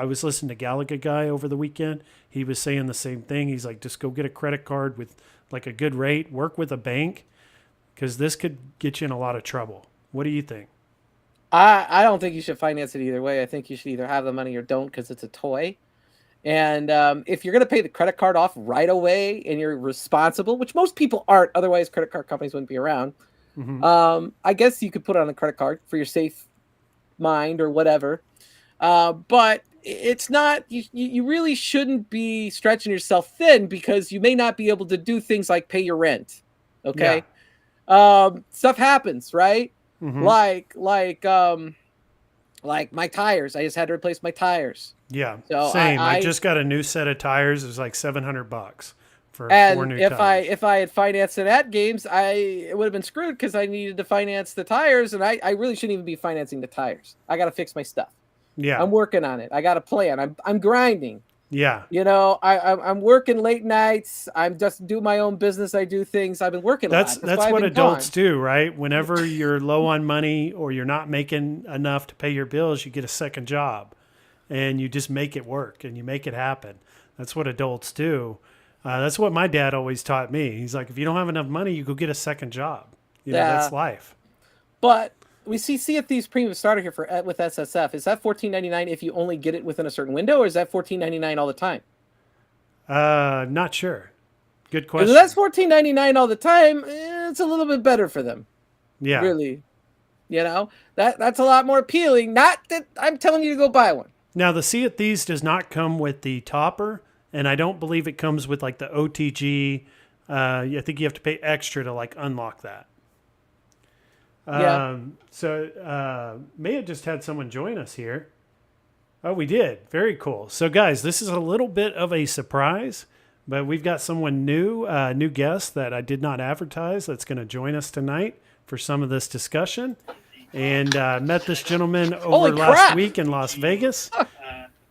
was listening to Galaga Guy over the weekend. He was saying the same thing. He's like, just go get a credit card with like a good rate, work with a bank, because this could get you in a lot of trouble. What do you think? I don't think you should finance it either way. I think you should either have the money or don't because it's a toy. And if you're going to pay the credit card off right away and you're responsible, which most people aren't, otherwise credit card companies wouldn't be around. I guess you could put it on a credit card for your safe mind or whatever. But it's not, you really shouldn't be stretching yourself thin because you may not be able to do things like pay your rent. Okay. Stuff happens, right? Like my tires. I just had to replace my tires. Yeah, so same. I just got a new set of tires. It was like $700 for 4 new tires. If I had financed it at Games, it would have been screwed because I needed to finance the tires, and I really shouldn't even be financing the tires. I got to fix my stuff. Yeah, I'm working on it. I got a plan. I'm grinding. Yeah. I'm working late nights. I'm just do my own business. I do things. I've been working a lot. That's what adults do, right? Whenever you're low on money or you're not making enough to pay your bills, you get a second job and you just make it work and you make it happen. That's what adults do. That's what my dad always taught me. He's like, if you don't have enough money, you go get a second job. That's life. But we see Sea of Thieves premium starter here with SSF. Is that $14.99 if you only get it within a certain window, or is that $14.99 all the time? Not sure. Good question. If that's $14.99 all the time, it's a little bit better for them. Yeah. Really. That's a lot more appealing. Not that I'm telling you to go buy one. Now, the Sea of Thieves does not come with the topper, and I don't believe it comes with like the OTG. I think you have to pay extra to like unlock that. So Maya just had someone join us here. Oh, we did. Very cool. So guys, this is a little bit of a surprise, but we've got someone new guest that I did not advertise that's going to join us tonight for some of this discussion. And met this gentleman over last week in Las Vegas.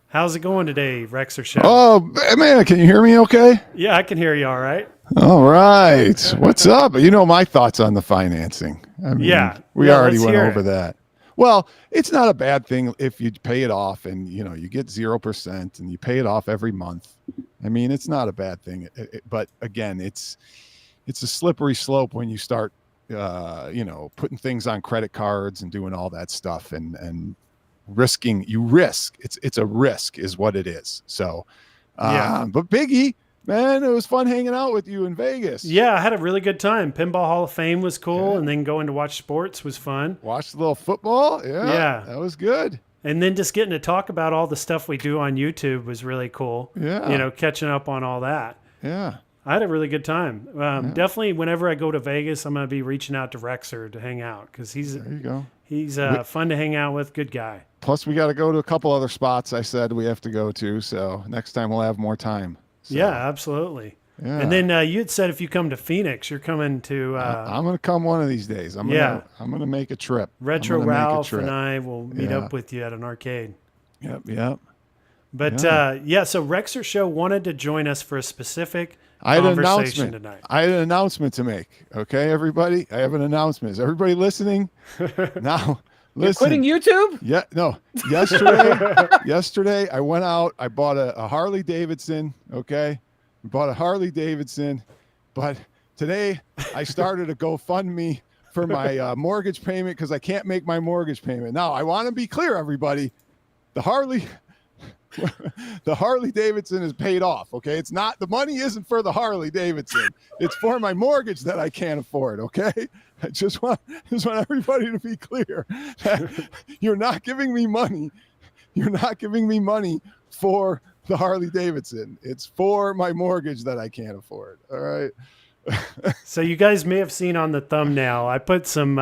How's it going today, Rex or Chef? Oh, man, can you hear me okay? Yeah, I can hear you all right. All right. What's up? You know my thoughts on the financing. I mean, we already went over that. Well, it's not a bad thing if you pay it off and, you get 0% and you pay it off every month. I mean, it's not a bad thing. But again, it's a slippery slope when you start, putting things on credit cards and doing all that stuff and you risk. It's a risk is what it is. So, but Biggie, man, it was fun hanging out with you in Vegas. Yeah, I had a really good time. Pinball Hall of Fame was cool, and then going to watch sports was fun. Watched a little football. Yeah, that was good. And then just getting to talk about all the stuff we do on YouTube was really cool. Yeah. Catching up on all that. Yeah. I had a really good time. Definitely whenever I go to Vegas, I'm going to be reaching out to Rexer to hang out because he's fun to hang out with. Good guy. Plus, we got to go to a couple other spots I said we have to go to. So next time we'll have more time. So, yeah, absolutely. Yeah. And then you had said if you come to Phoenix, you're coming to... I'm going to come one of these days. I'm going to make a trip. Retro Ralph and I will meet up with you at an arcade. Yep. But so Rexer Show wanted to join us for a specific conversation tonight. I had an announcement to make. Okay, everybody? I have an announcement. Is everybody listening? Now... Listen, you're quitting YouTube? Yeah, no. Yesterday I went out. I bought a Harley Davidson. Okay, I bought a Harley Davidson, but today I started a GoFundMe for my mortgage payment because I can't make my mortgage payment. Now I want to be clear, everybody. The Harley Davidson is paid off. Okay, it's not, the money isn't for the Harley Davidson. It's for my mortgage that I can't afford. Okay, I just want everybody to be clear that you're not giving me money. You're not giving me money for the Harley Davidson. It's for my mortgage that I can't afford. All right. So you guys may have seen on the thumbnail, I put some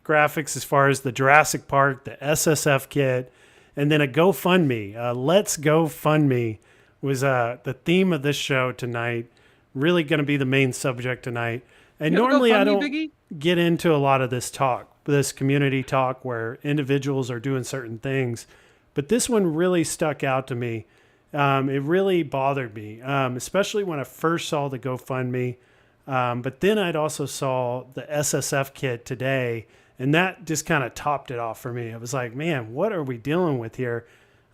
graphics as far as the Jurassic Park, the SSF kit, and then a GoFundMe. Let's GoFundMe was the theme of this show tonight. Really going to be the main subject tonight. And normally I don't get into a lot of this community talk where individuals are doing certain things. But this one really stuck out to me. It really bothered me, especially when I first saw the GoFundMe. But then I'd also saw the SSF kit today, and that just kind of topped it off for me. I was like, man, what are we dealing with here?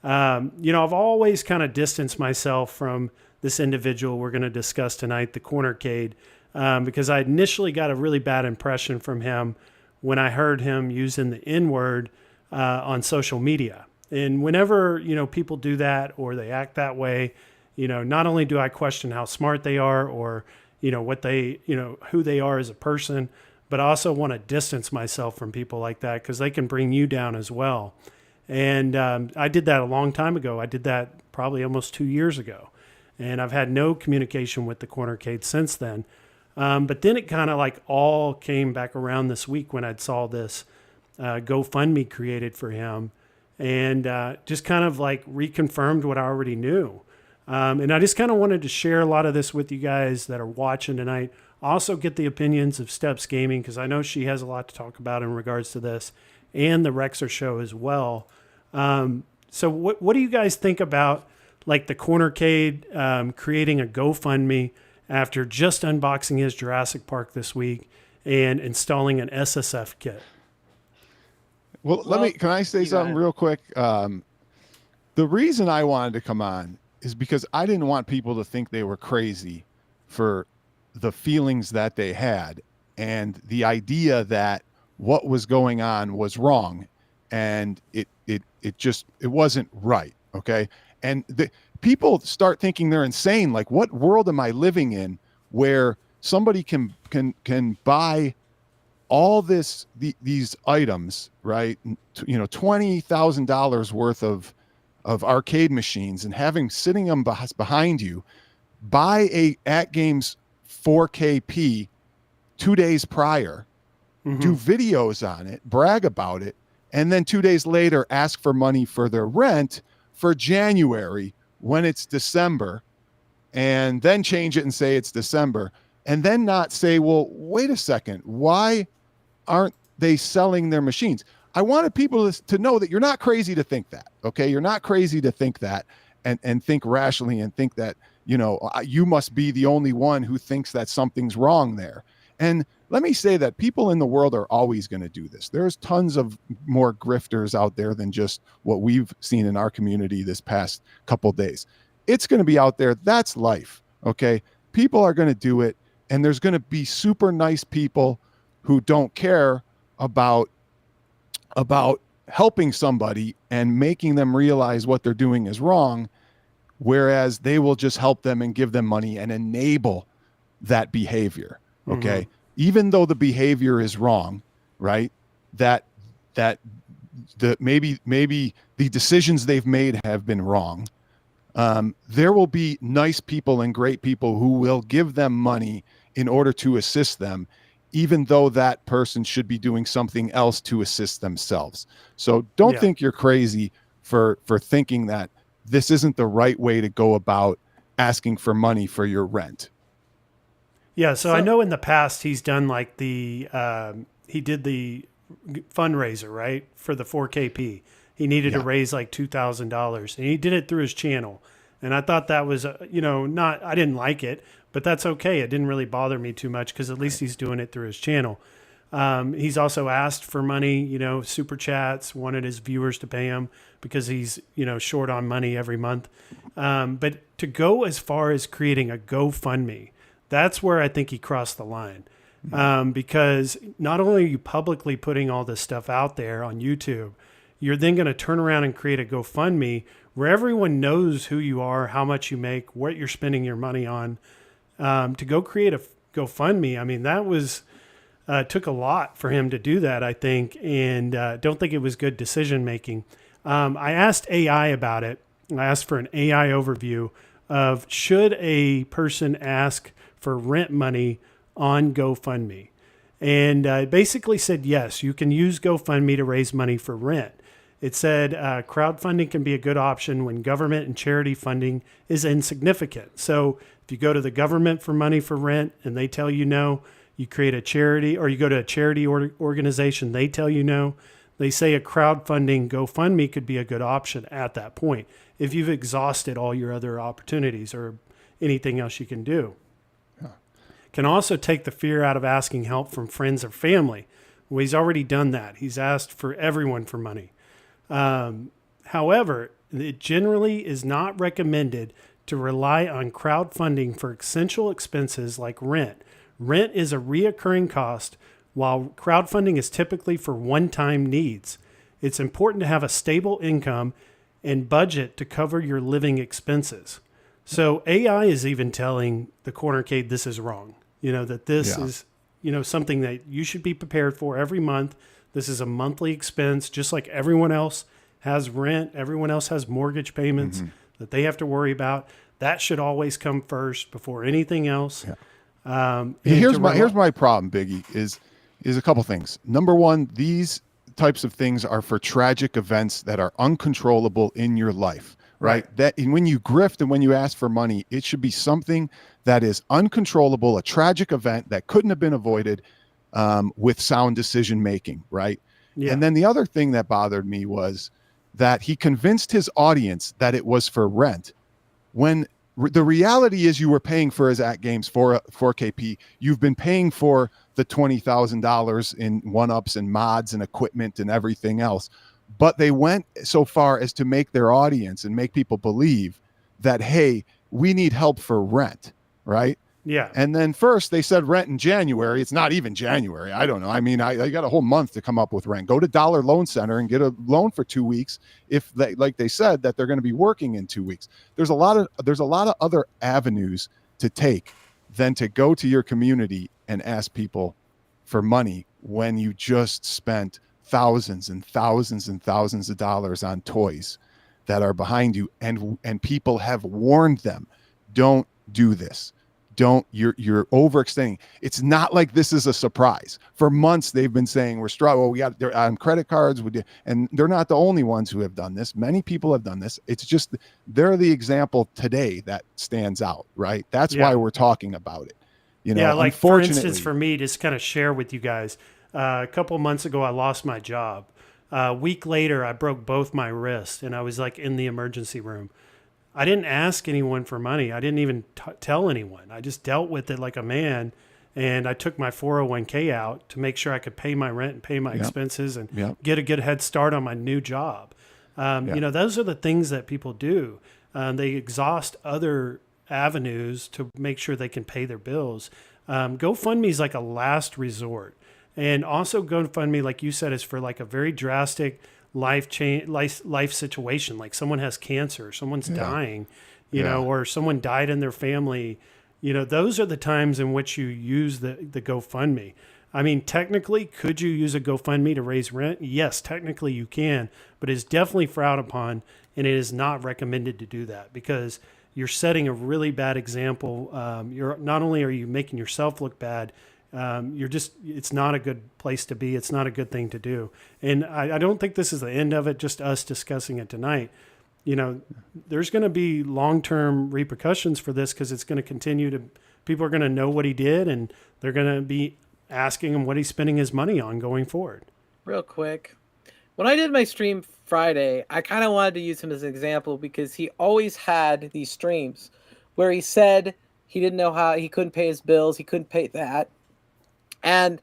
I've always kind of distanced myself from this individual we're going to discuss tonight, the Cornercade, because I initially got a really bad impression from him when I heard him using the N-word on social media. And whenever, people do that or they act that way, not only do I question how smart they are or, what they, who they are as a person, but I also want to distance myself from people like that because they can bring you down as well. And I did that a long time ago. I did that probably almost 2 years ago. And I've had no communication with the Cornercade since then. But then it kind of like all came back around this week when I saw this GoFundMe created for him and just kind of like reconfirmed what I already knew. And I just kind of wanted to share a lot of this with you guys that are watching tonight. Also get the opinions of StepsGaming because I know she has a lot to talk about in regards to this and the Rexer show as well. So what do you guys think about like the Cornercade creating a GoFundMe after just unboxing his Jurassic Park this week and installing an SSF kit? Well, can I say something real quick? The reason I wanted to come on is because I didn't want people to think they were crazy for the feelings that they had and the idea that what was going on was wrong and it wasn't right. Okay. And people start thinking they're insane. Like, what world am I living in where somebody can buy all these items, right? $20,000 worth of arcade machines and having sitting them behind you, buy a AtGames 4KP 2 days prior, do videos on it, brag about it, and then 2 days later ask for money for their rent for January when it's December, and then change it and say it's December, and then not say, well, wait a second, why aren't they selling their machines? I wanted people to know that you're not crazy to think that, okay? You're not crazy to think that and think rationally and think that, you must be the only one who thinks that something's wrong there. And let me say that people in the world are always going to do this. There's tons of more grifters out there than just what we've seen in our community this past couple days. It's going to be out there. That's life. Okay. People are going to do it. And there's going to be super nice people who don't care about helping somebody and making them realize what they're doing is wrong, whereas they will just help them and give them money and enable that behavior. Okay. Mm-hmm. Even though the behavior is wrong, right? That the maybe the decisions they've made have been wrong. There will be nice people and great people who will give them money in order to assist them, even though that person should be doing something else to assist themselves. So don't think you're crazy for thinking that this isn't the right way to go about asking for money for your rent. Yeah, so I know in the past he's done like he did the fundraiser, right, for the 4KP. He needed to raise like $2,000, and he did it through his channel. And I thought that was, I didn't like it, but that's okay. It didn't really bother me too much because at least he's doing it through his channel. He's also asked for money, super chats, wanted his viewers to pay him because he's, short on money every month. But to go as far as creating a GoFundMe, that's where I think he crossed the line. Because not only are you publicly putting all this stuff out there on YouTube, you're then going to turn around and create a GoFundMe where everyone knows who you are, how much you make, what you're spending your money on. To go create a GoFundMe, I mean, that was took a lot for him to do that, I think, and don't think it was good decision making. I asked AI about it. I asked for an AI overview of should a person ask for rent money on GoFundMe. And basically said, yes, you can use GoFundMe to raise money for rent. It said crowdfunding can be a good option when government and charity funding is insignificant. So if you go to the government for money for rent and they tell you no, you create a charity, or you go to a charity organization, they tell you no. They say a crowdfunding GoFundMe could be a good option at that point if you've exhausted all your other opportunities or anything else you can do. Can also take the fear out of asking help from friends or family. Well, he's already done that. He's asked for everyone for money. However, it generally is not recommended to rely on crowdfunding for essential expenses like rent. Rent is a reoccurring cost, while crowdfunding is typically for one-time needs. It's important to have a stable income and budget to cover your living expenses. So AI is even telling the Cornercade this is wrong. That this is, something that you should be prepared for every month. This is a monthly expense, just like everyone else has rent. Everyone else has mortgage payments that they have to worry about. That should always come first before anything else. Yeah. Here's my problem, Biggie, is a couple things. Number one, these types of things are for tragic events that are uncontrollable in your life. Right. That when you grift and when you ask for money, it should be something that is uncontrollable, a tragic event that couldn't have been avoided with sound decision making. Right. Yeah. And then the other thing that bothered me was that he convinced his audience that it was for rent when the reality is you were paying for his AtGames 4KP. You've been paying for the $20,000 in one-ups and mods and equipment and everything else. But they went so far as to make their audience and make people believe that, hey, we need help for rent, right? Yeah. And then first they said rent in January. It's not even January. I don't know. I mean, I got a whole month to come up with rent. Go to Dollar Loan Center and get a loan for 2 weeks if they, like they said, that they're going to be working in 2 weeks. There's a lot of other avenues to take than to go to your community and ask people for money when you just spent thousands and thousands and thousands of dollars on toys that are behind you, and people have warned them, don't do this. You're overextending. It's not like this is a surprise. For months they've been saying we're struggling. They're on credit cards, and they're not the only ones who have done this. Many people have done this. It's just they're the example today that stands out, right? That's why we're talking about it. Like for instance, for me, just kind of share with you guys. A couple of months ago, I lost my job. A week later, I broke both my wrists, and I was like in the emergency room. I didn't ask anyone for money. I didn't even tell anyone. I just dealt with it like a man. and I took my 401k out to make sure I could pay my rent and pay my expenses and get a good head start on my new job. Those are the things that people do. They exhaust other avenues to make sure they can pay their bills. GoFundMe is like a last resort. And also GoFundMe, like you said, is for like a very drastic life situation. Like someone has cancer, someone's dying, or someone died in their family. Those are the times in which you use the GoFundMe. I mean, technically, could you use a GoFundMe to raise rent? Yes, technically you can, but it's definitely frowned upon, and it is not recommended to do that because you're setting a really bad example. You're not only are you making yourself look bad, it's not a good place to be. It's not a good thing to do. And I don't think this is the end of it, just us discussing it tonight. There's going to be long-term repercussions for this because it's going to continue to, people are going to know what he did and they're going to be asking him what he's spending his money on going forward. Real quick. When I did my stream Friday, I kind of wanted to use him as an example because he always had these streams where he said he didn't know how, he couldn't pay his bills, he couldn't pay that. And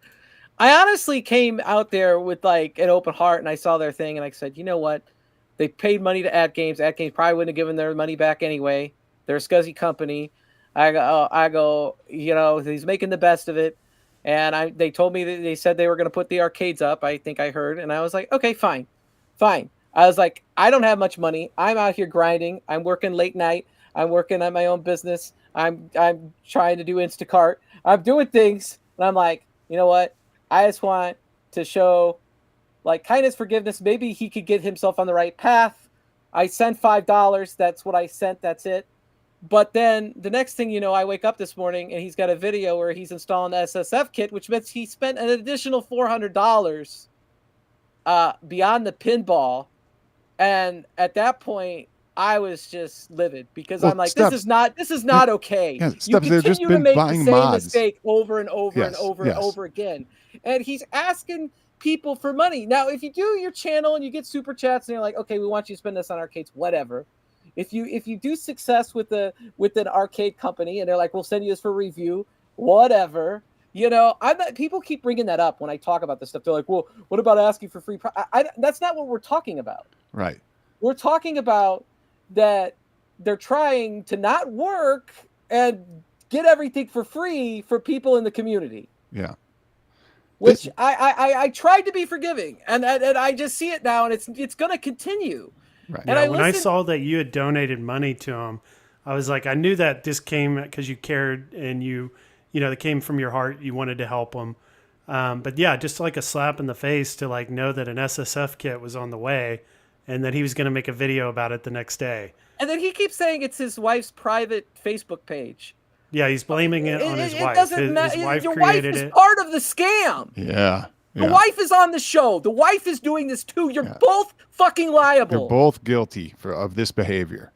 I honestly came out there with like an open heart and I saw their thing and I said, you know what? They paid money to AtGames. AtGames probably wouldn't have given their money back anyway. They're a scuzzy company. I go, he's making the best of it. And they told me that they said they were going to put the arcades up. I think I heard. And I was like, okay, fine. I was like, I don't have much money. I'm out here grinding. I'm working late night. I'm working on my own business. I'm trying to do Instacart. I'm doing things. And I'm like, you know what? I just want to show like kindness, forgiveness. Maybe he could get himself on the right path. I sent $5. That's what I sent. That's it. But then the next thing you know, I wake up this morning and he's got a video where he's installing the SSF kit, which means he spent an additional $400 beyond the pinball. And at that point, I was just livid because I'm like, this is not okay. Yeah, you continue just to been make the buying same mods. mistake over and over and over and over again. And he's asking people for money. Now, if you do your channel and you get super chats and you're like, okay, we want you to spend this on arcades, whatever. If you do success with an arcade company and they're like, we'll send you this for review, whatever. People keep bringing that up when I talk about this stuff. They're like, well, what about asking for free? That's not what we're talking about. Right. We're talking about that they're trying to not work and get everything for free for people in the community. Yeah. Which I tried to be forgiving, and I just see it now, and it's going to continue. Right. And when I saw that you had donated money to him, I was like, I knew that this came because you cared and it came from your heart. You wanted to help him. But yeah, just like a slap in the face to like know that an SSF kit was on the way and that he was going to make a video about it the next day. And then he keeps saying it's his wife's private Facebook page. Yeah, he's blaming it on his wife. Doesn't matter. His wife Your created wife is it. part of the scam. Yeah. The wife is on the show. The wife is doing this too. You're both fucking liable. They're both guilty of this behavior.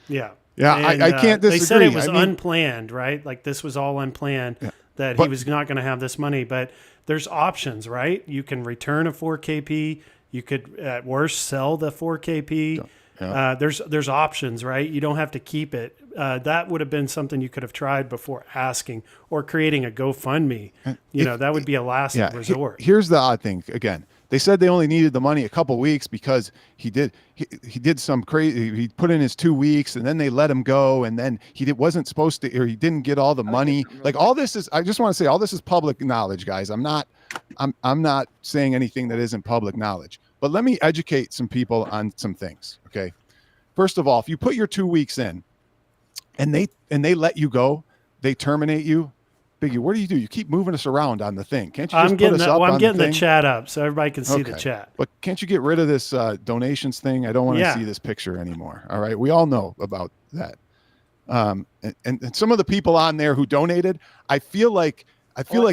Yeah. Yeah, and, I can't disagree. They said it was unplanned, right? Like this was all unplanned, that he was not going to have this money. But there's options, right? You can return a 4KP. You could, at worst, sell the 4KP. Yeah. There's options, right? You don't have to keep it. That would have been something you could have tried before asking or creating a GoFundMe. That would be a last resort. Here's the odd thing. Again, they said they only needed the money a couple weeks because he did some crazy. He put in his 2 weeks and then they let him go. And then wasn't supposed to, or he didn't get all the money. Like all this is, I just want to say all this is public knowledge, guys. I'm not saying anything that isn't public knowledge, but let me educate some people on some things. Okay. First of all, if you put your 2 weeks in and they let you go, they terminate you. Biggie, what do? You keep moving us around on the thing. Can't you just put us up on the thing? I'm getting the chat up so everybody can see the chat. But can't you get rid of this donations thing? I don't want to see this picture anymore. All right. We all know about that. And some of the people on there who donated, I feel like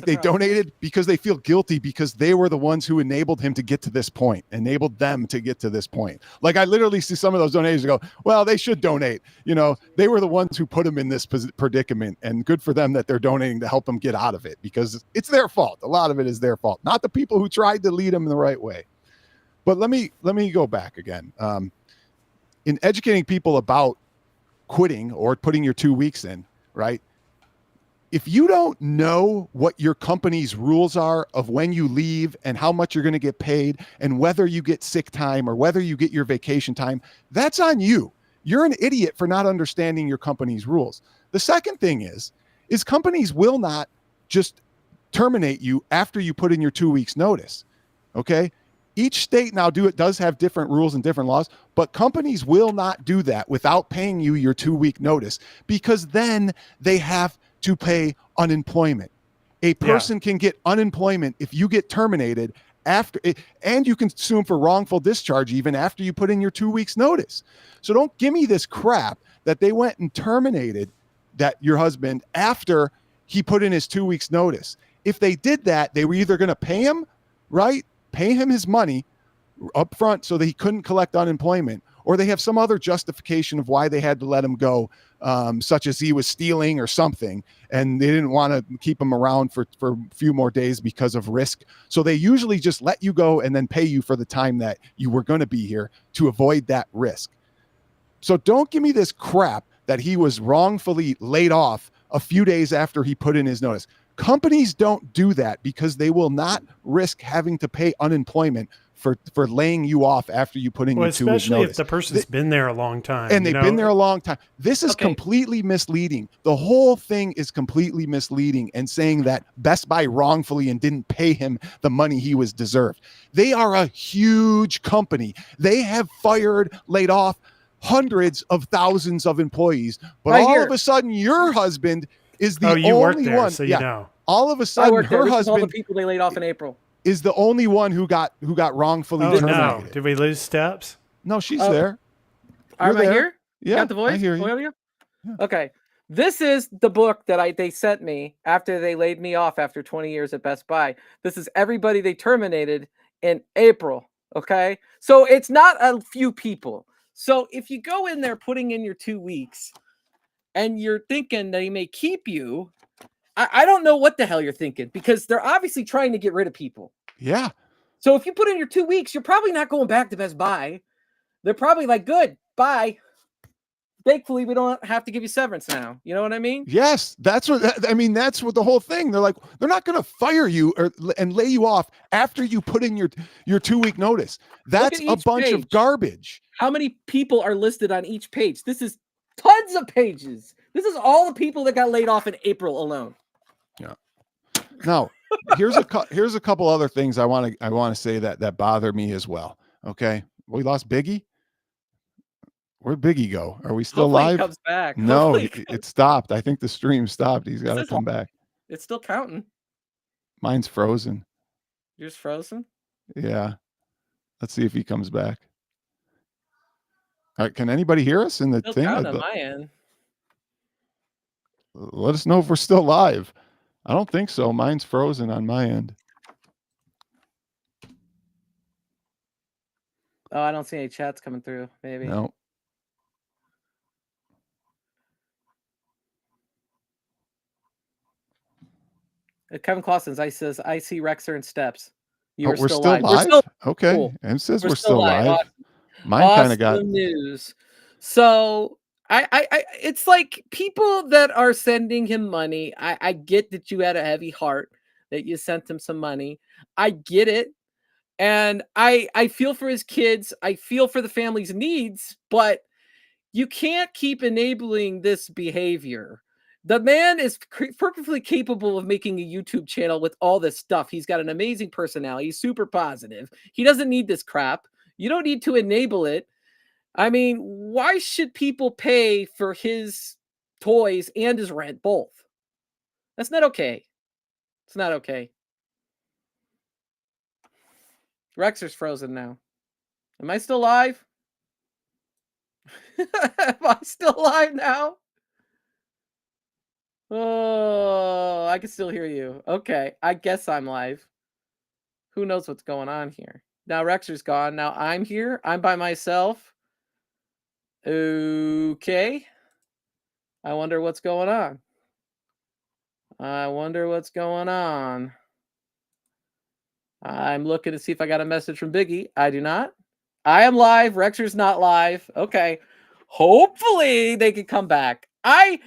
they donated because they feel guilty because they were the ones who enabled him to get to this point, enabled them to get to this point. Like I literally see some of those donations go, well, they should donate. They were the ones who put him in this predicament, and good for them that they're donating to help them get out of it because it's their fault. A lot of it is their fault, not the people who tried to lead them in the right way. But let me go back again. In educating people about quitting or putting your 2 weeks in, right? if you don't know what your company's rules are of when you leave and how much you're going to get paid and whether you get sick time or whether you get your vacation time, that's on you. You're an idiot for not understanding your company's rules. The second thing is companies will not just terminate you after you put in your 2 weeks notice. Okay. Each state now does have different rules and different laws, but companies will not do that without paying you your 2 week notice, because then they have to pay unemployment. A person can get unemployment if you get terminated after it, and you can sue them for wrongful discharge even after you put in your 2 weeks notice. So don't give me this crap that they went and terminated your husband after he put in his 2 weeks notice. If they did that, they were either going to pay him, right? Pay him his money up front so that he couldn't collect unemployment, or they have some other justification of why they had to let him go, such as he was stealing or something, and they didn't want to keep him around for a few more days because of risk. So they usually just let you go and then pay you for the time that you were going to be here to avoid that risk. So don't give me this crap that he was wrongfully laid off a few days after he put in his notice. Companies don't do that because they will not risk having to pay unemployment for laying you off after you put in your 2 weeks notice. Especially if the person's been there a long time. And they've been there a long time. This is completely misleading. The whole thing is completely misleading and saying that Best Buy wrongfully and didn't pay him the money he was deserved. They are a huge company. They have laid off hundreds of thousands of employees, but all of a sudden your husband is the only one. So you know. All of a sudden her husband, all the people they laid off in April, is the only one who got wrongfully terminated. No. Did we lose Steps? No, she's there. Am I here? Yeah, got the voice? I hear you. Yeah. Okay. This is the book that they sent me after they laid me off after 20 years at Best Buy. This is everybody they terminated in April. Okay. So it's not a few people. So if you go in there putting in your 2 weeks and you're thinking that he may keep you, I don't know what the hell you're thinking, because they're obviously trying to get rid of people. Yeah. So if you put in your 2 weeks, you're probably not going back to Best Buy. They're probably like, good, bye. Thankfully, we don't have to give you severance now. You know what I mean? Yes, that's what the whole thing. They're like, they're not going to fire you and lay you off after you put in your 2 week notice. That's a bunch of garbage. How many people are listed on each page? This is tons of pages. This is all the people that got laid off in April alone. Yeah. Now, here's a couple other things I want to say that bother me as well. Okay, we lost Biggie. Where'd Biggie go? Are we still live? He comes back. No, it stopped. I think the stream stopped. He's got to come back. It's still counting. Mine's frozen. Yours frozen? Yeah. Let's see if he comes back. All right, can anybody hear us in the still thing? On my end. Let us know if we're still live. I don't think so. Mine's frozen on my end. Oh, I don't see any chats coming through. Maybe. No. Kevin Clausen's says, I see Rexer and Steps. We're still live? Okay. Cool. And it says we're still live. Awesome. Mine kind of got news. So I it's like people that are sending him money. I get that you had a heavy heart that you sent him some money. I get it. And I feel for his kids. I feel for the family's needs, but you can't keep enabling this behavior. The man is perfectly capable of making a YouTube channel with all this stuff. He's got an amazing personality. He's super positive. He doesn't need this crap. You don't need to enable it. I mean, why should people pay for his toys and his rent both? That's not okay. It's not okay. Rexer's frozen now. Am I still live? Am I still live now? Oh, I can still hear you. Okay, I guess I'm live. Who knows what's going on here? Now Rexer's gone. Now I'm here. I'm by myself. Okay. I wonder what's going on. I wonder what's going on. I'm looking to see if I got a message from Biggie. I do not. I am live. Rexer's not live. Okay. Hopefully they can come back. I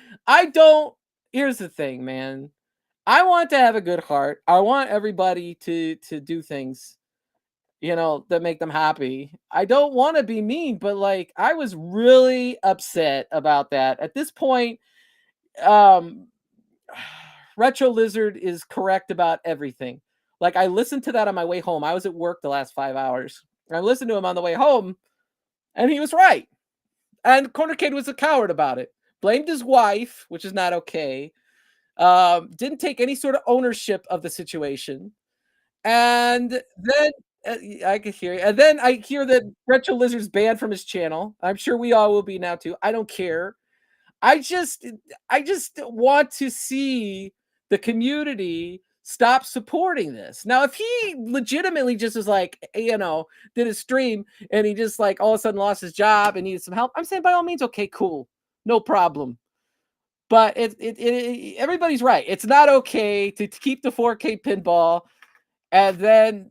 don't here's the thing, man. I want to have a good heart. I want everybody to do things, that make them happy. I don't want to be mean, but like I was really upset about that. At this point, um Retro Lizard is correct about everything. Like I listened to that on my way home. I was at work the last 5 hours. I listened to him on the way home and he was right. And Corner Kid was a coward about it. Blamed his wife, which is not okay. Didn't take any sort of ownership of the situation. And then I could hear it. And then I hear that Retro Lizard's banned from his channel. I'm sure we all will be now too. I don't care. I just I just want to see the community stop supporting this. Now, if he legitimately just was like, did a stream and he just like all of a sudden lost his job and needed some help, I'm saying by all means, okay, cool, no problem. But everybody's right. It's not okay to keep the 4K pinball and then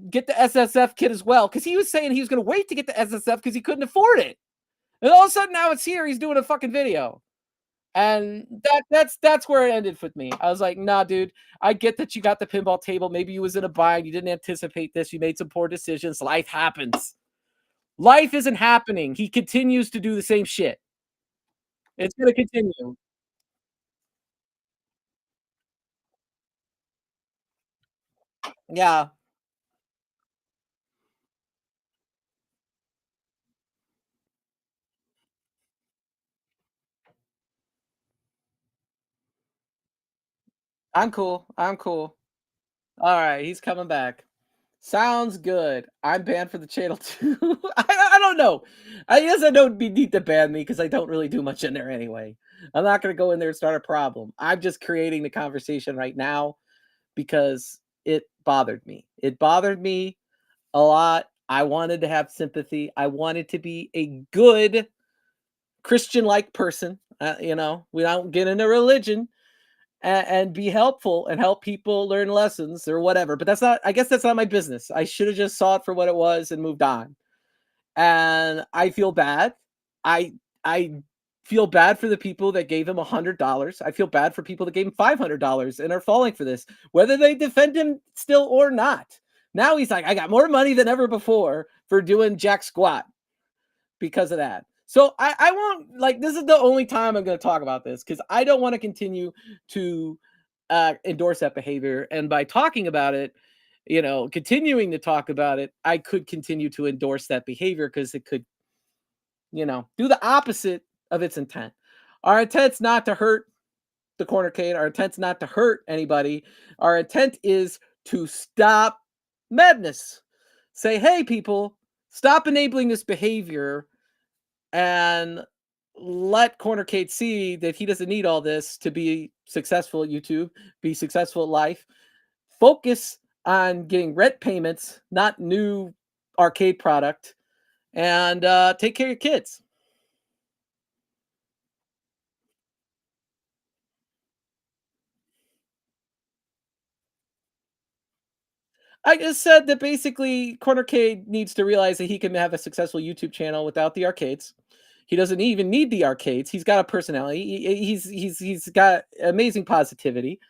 get the SSF kit as well, because he was saying he was going to wait to get the SSF because he couldn't afford it. And all of a sudden now it's here. He's doing a fucking video. And that's where it ended with me. I was like, nah, dude, I get that you got the pinball table. Maybe you was in a bind. You didn't anticipate this. You made some poor decisions. Life happens. Life isn't happening. He continues to do the same shit. It's going to continue. Yeah, I'm cool. I'm cool. All right, he's coming back. Sounds good. I'm banned for the channel too. I don't know. I guess I don't need to ban me because I don't really do much in there anyway. I'm not going to go in there and start a problem. I'm just creating the conversation right now because it bothered me. It bothered me a lot. I wanted to have sympathy. I wanted to be a good Christian-like person. We don't get into religion and be helpful and help people learn lessons or whatever. But I guess that's not my business. I should have just saw it for what it was and moved on. And I feel bad. I feel bad for the people that gave him $100. I feel bad for people that gave him $500 and are falling for this, whether they defend him still or not. Now he's like, I got more money than ever before for doing jack squat because of that. So I won't, like, this is the only time I'm going to talk about this because I don't want to continue to endorse that behavior. And by talking about it, continuing to talk about it, I could continue to endorse that behavior because it could, do the opposite of its intent. Our intent's not to hurt the cornercade. Our intent's not to hurt anybody. Our intent is to stop madness. Say, hey, people, stop enabling this behavior and let Cornercade see that he doesn't need all this to be successful at YouTube, be successful at life. Focus on getting rent payments, not new arcade product, and take care of your kids. I just said that basically Cornercade needs to realize that he can have a successful YouTube channel without the arcades. He doesn't even need the arcades. He's got a personality. He's got amazing positivity.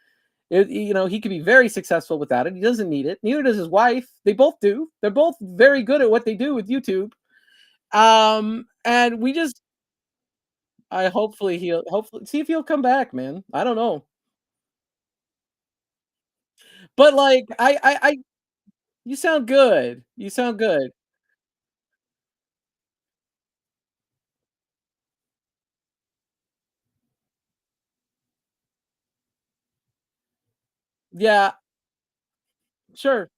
He could be very successful without it. He doesn't need it. Neither does his wife. They both do. They're both very good at what they do with YouTube. And we just, I hopefully see if he'll come back, man. I don't know, but like, you sound good. You sound good. Yeah, sure.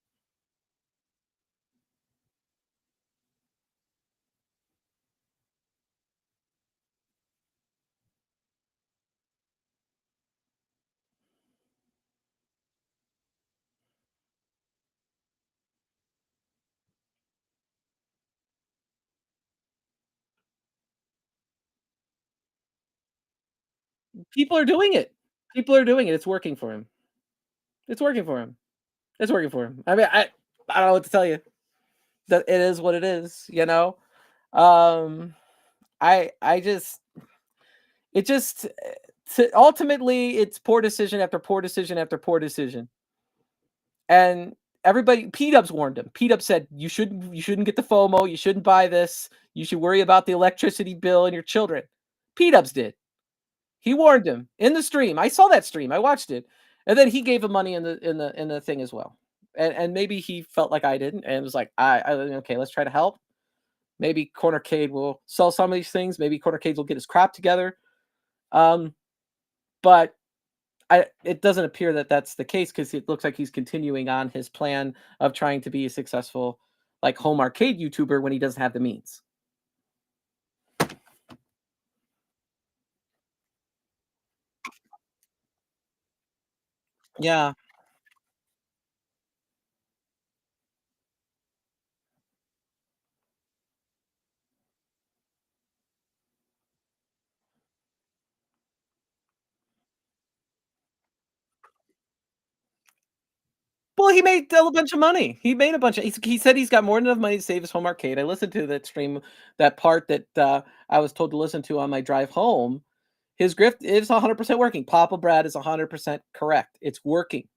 People are doing it. People are doing it. It's working for him. It's working for him. It's working for him. I mean, I don't know what to tell you. That it is what it is. Um, I just it just ultimately, it's poor decision after poor decision after poor decision. And everybody, P-Dubs warned him. P-Dubs said, you shouldn't get the FOMO, you shouldn't buy this, you should worry about the electricity bill and your children. P-Dubs did. He warned him in the stream. I saw that stream. I watched it. And then he gave him money in the thing as well. And maybe he felt like I didn't and was like, okay, let's try to help. Maybe Cornercade will sell some of these things. Maybe Cornercade will get his crap together. Um, but it doesn't appear that that's the case because it looks like he's continuing on his plan of trying to be a successful like home arcade YouTuber when he doesn't have the means. Yeah. Well, he made a bunch of money. He made a bunch of he said he's got more than enough money to save his home arcade. I listened to that stream, that part that, I was told to listen to on my drive home. His grift is 100% working. Papa Brad is 100% correct. It's working.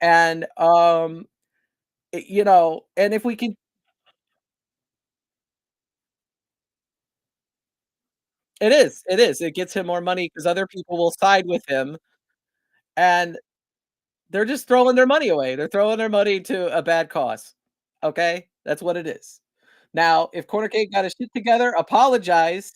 And, and if we can. It is. It gets him more money because other people will side with him, and they're just throwing their money away. They're throwing their money to a bad cause. Okay? That's what it is. Now, if Corner Cake got his shit together, apologize.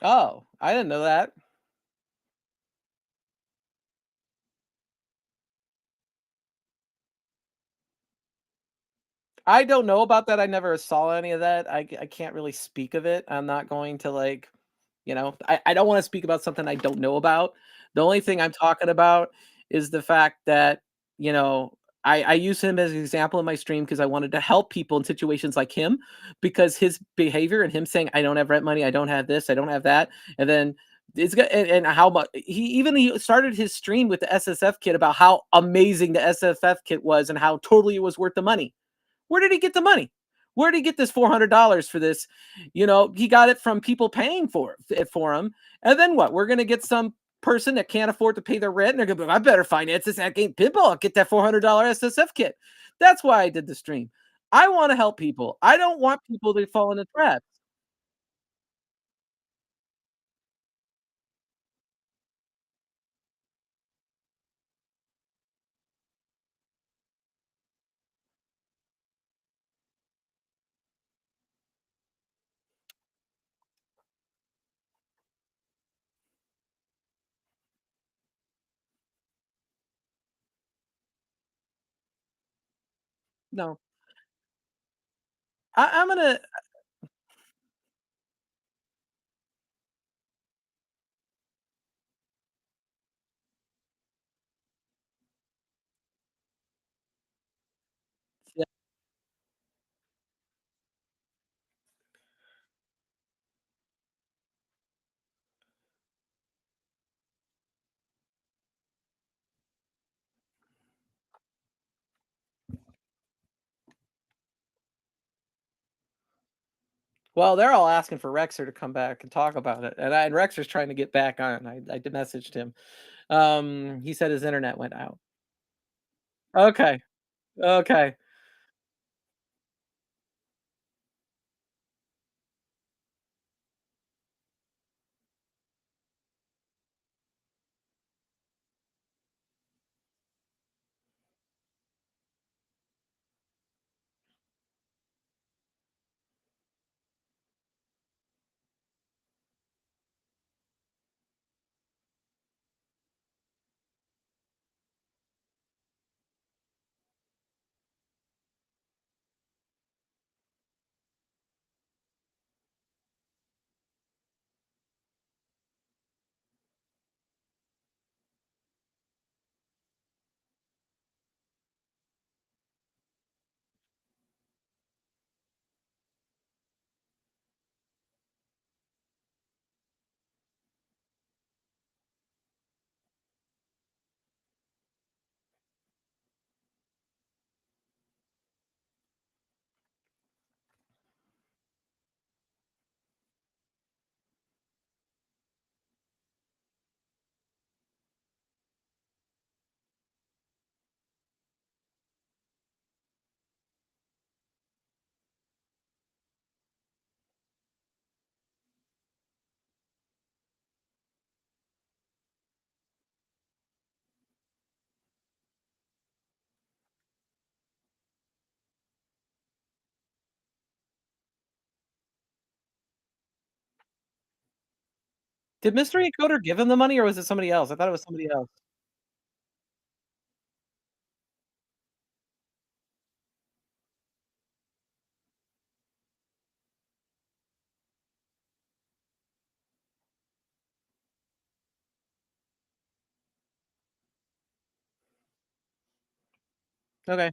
Oh, I didn't know that. I don't know about that. I never saw any of that. I can't really speak of it. I'm not going to like, I don't want to speak about something I don't know about. The only thing I'm talking about is the fact that, you know, I use him as an example in my stream because I wanted to help people in situations like him because his behavior and him saying, I don't have rent money, I don't have this, I don't have that. And then it's good and how much he started his stream with the SSF kit about how amazing the SFF kit was and how totally it was worth the money. Where did he get the money? Where did he get this $400 for this? He got it from people paying it for him. And then what? We're gonna get some person that can't afford to pay their rent, and they're gonna be, I better finance this AtGames Pinball. I'll get that $400 SSF kit. That's why I did the stream. I want to help people. I don't want people to fall into traps. No, I'm gonna. Well, they're all asking for Rexer to come back and talk about it, and Rexer's trying to get back on. I messaged him. He said his internet went out. Okay, okay. Did Mystery Encoder give him the money, or was it somebody else? I thought it was somebody else. Okay.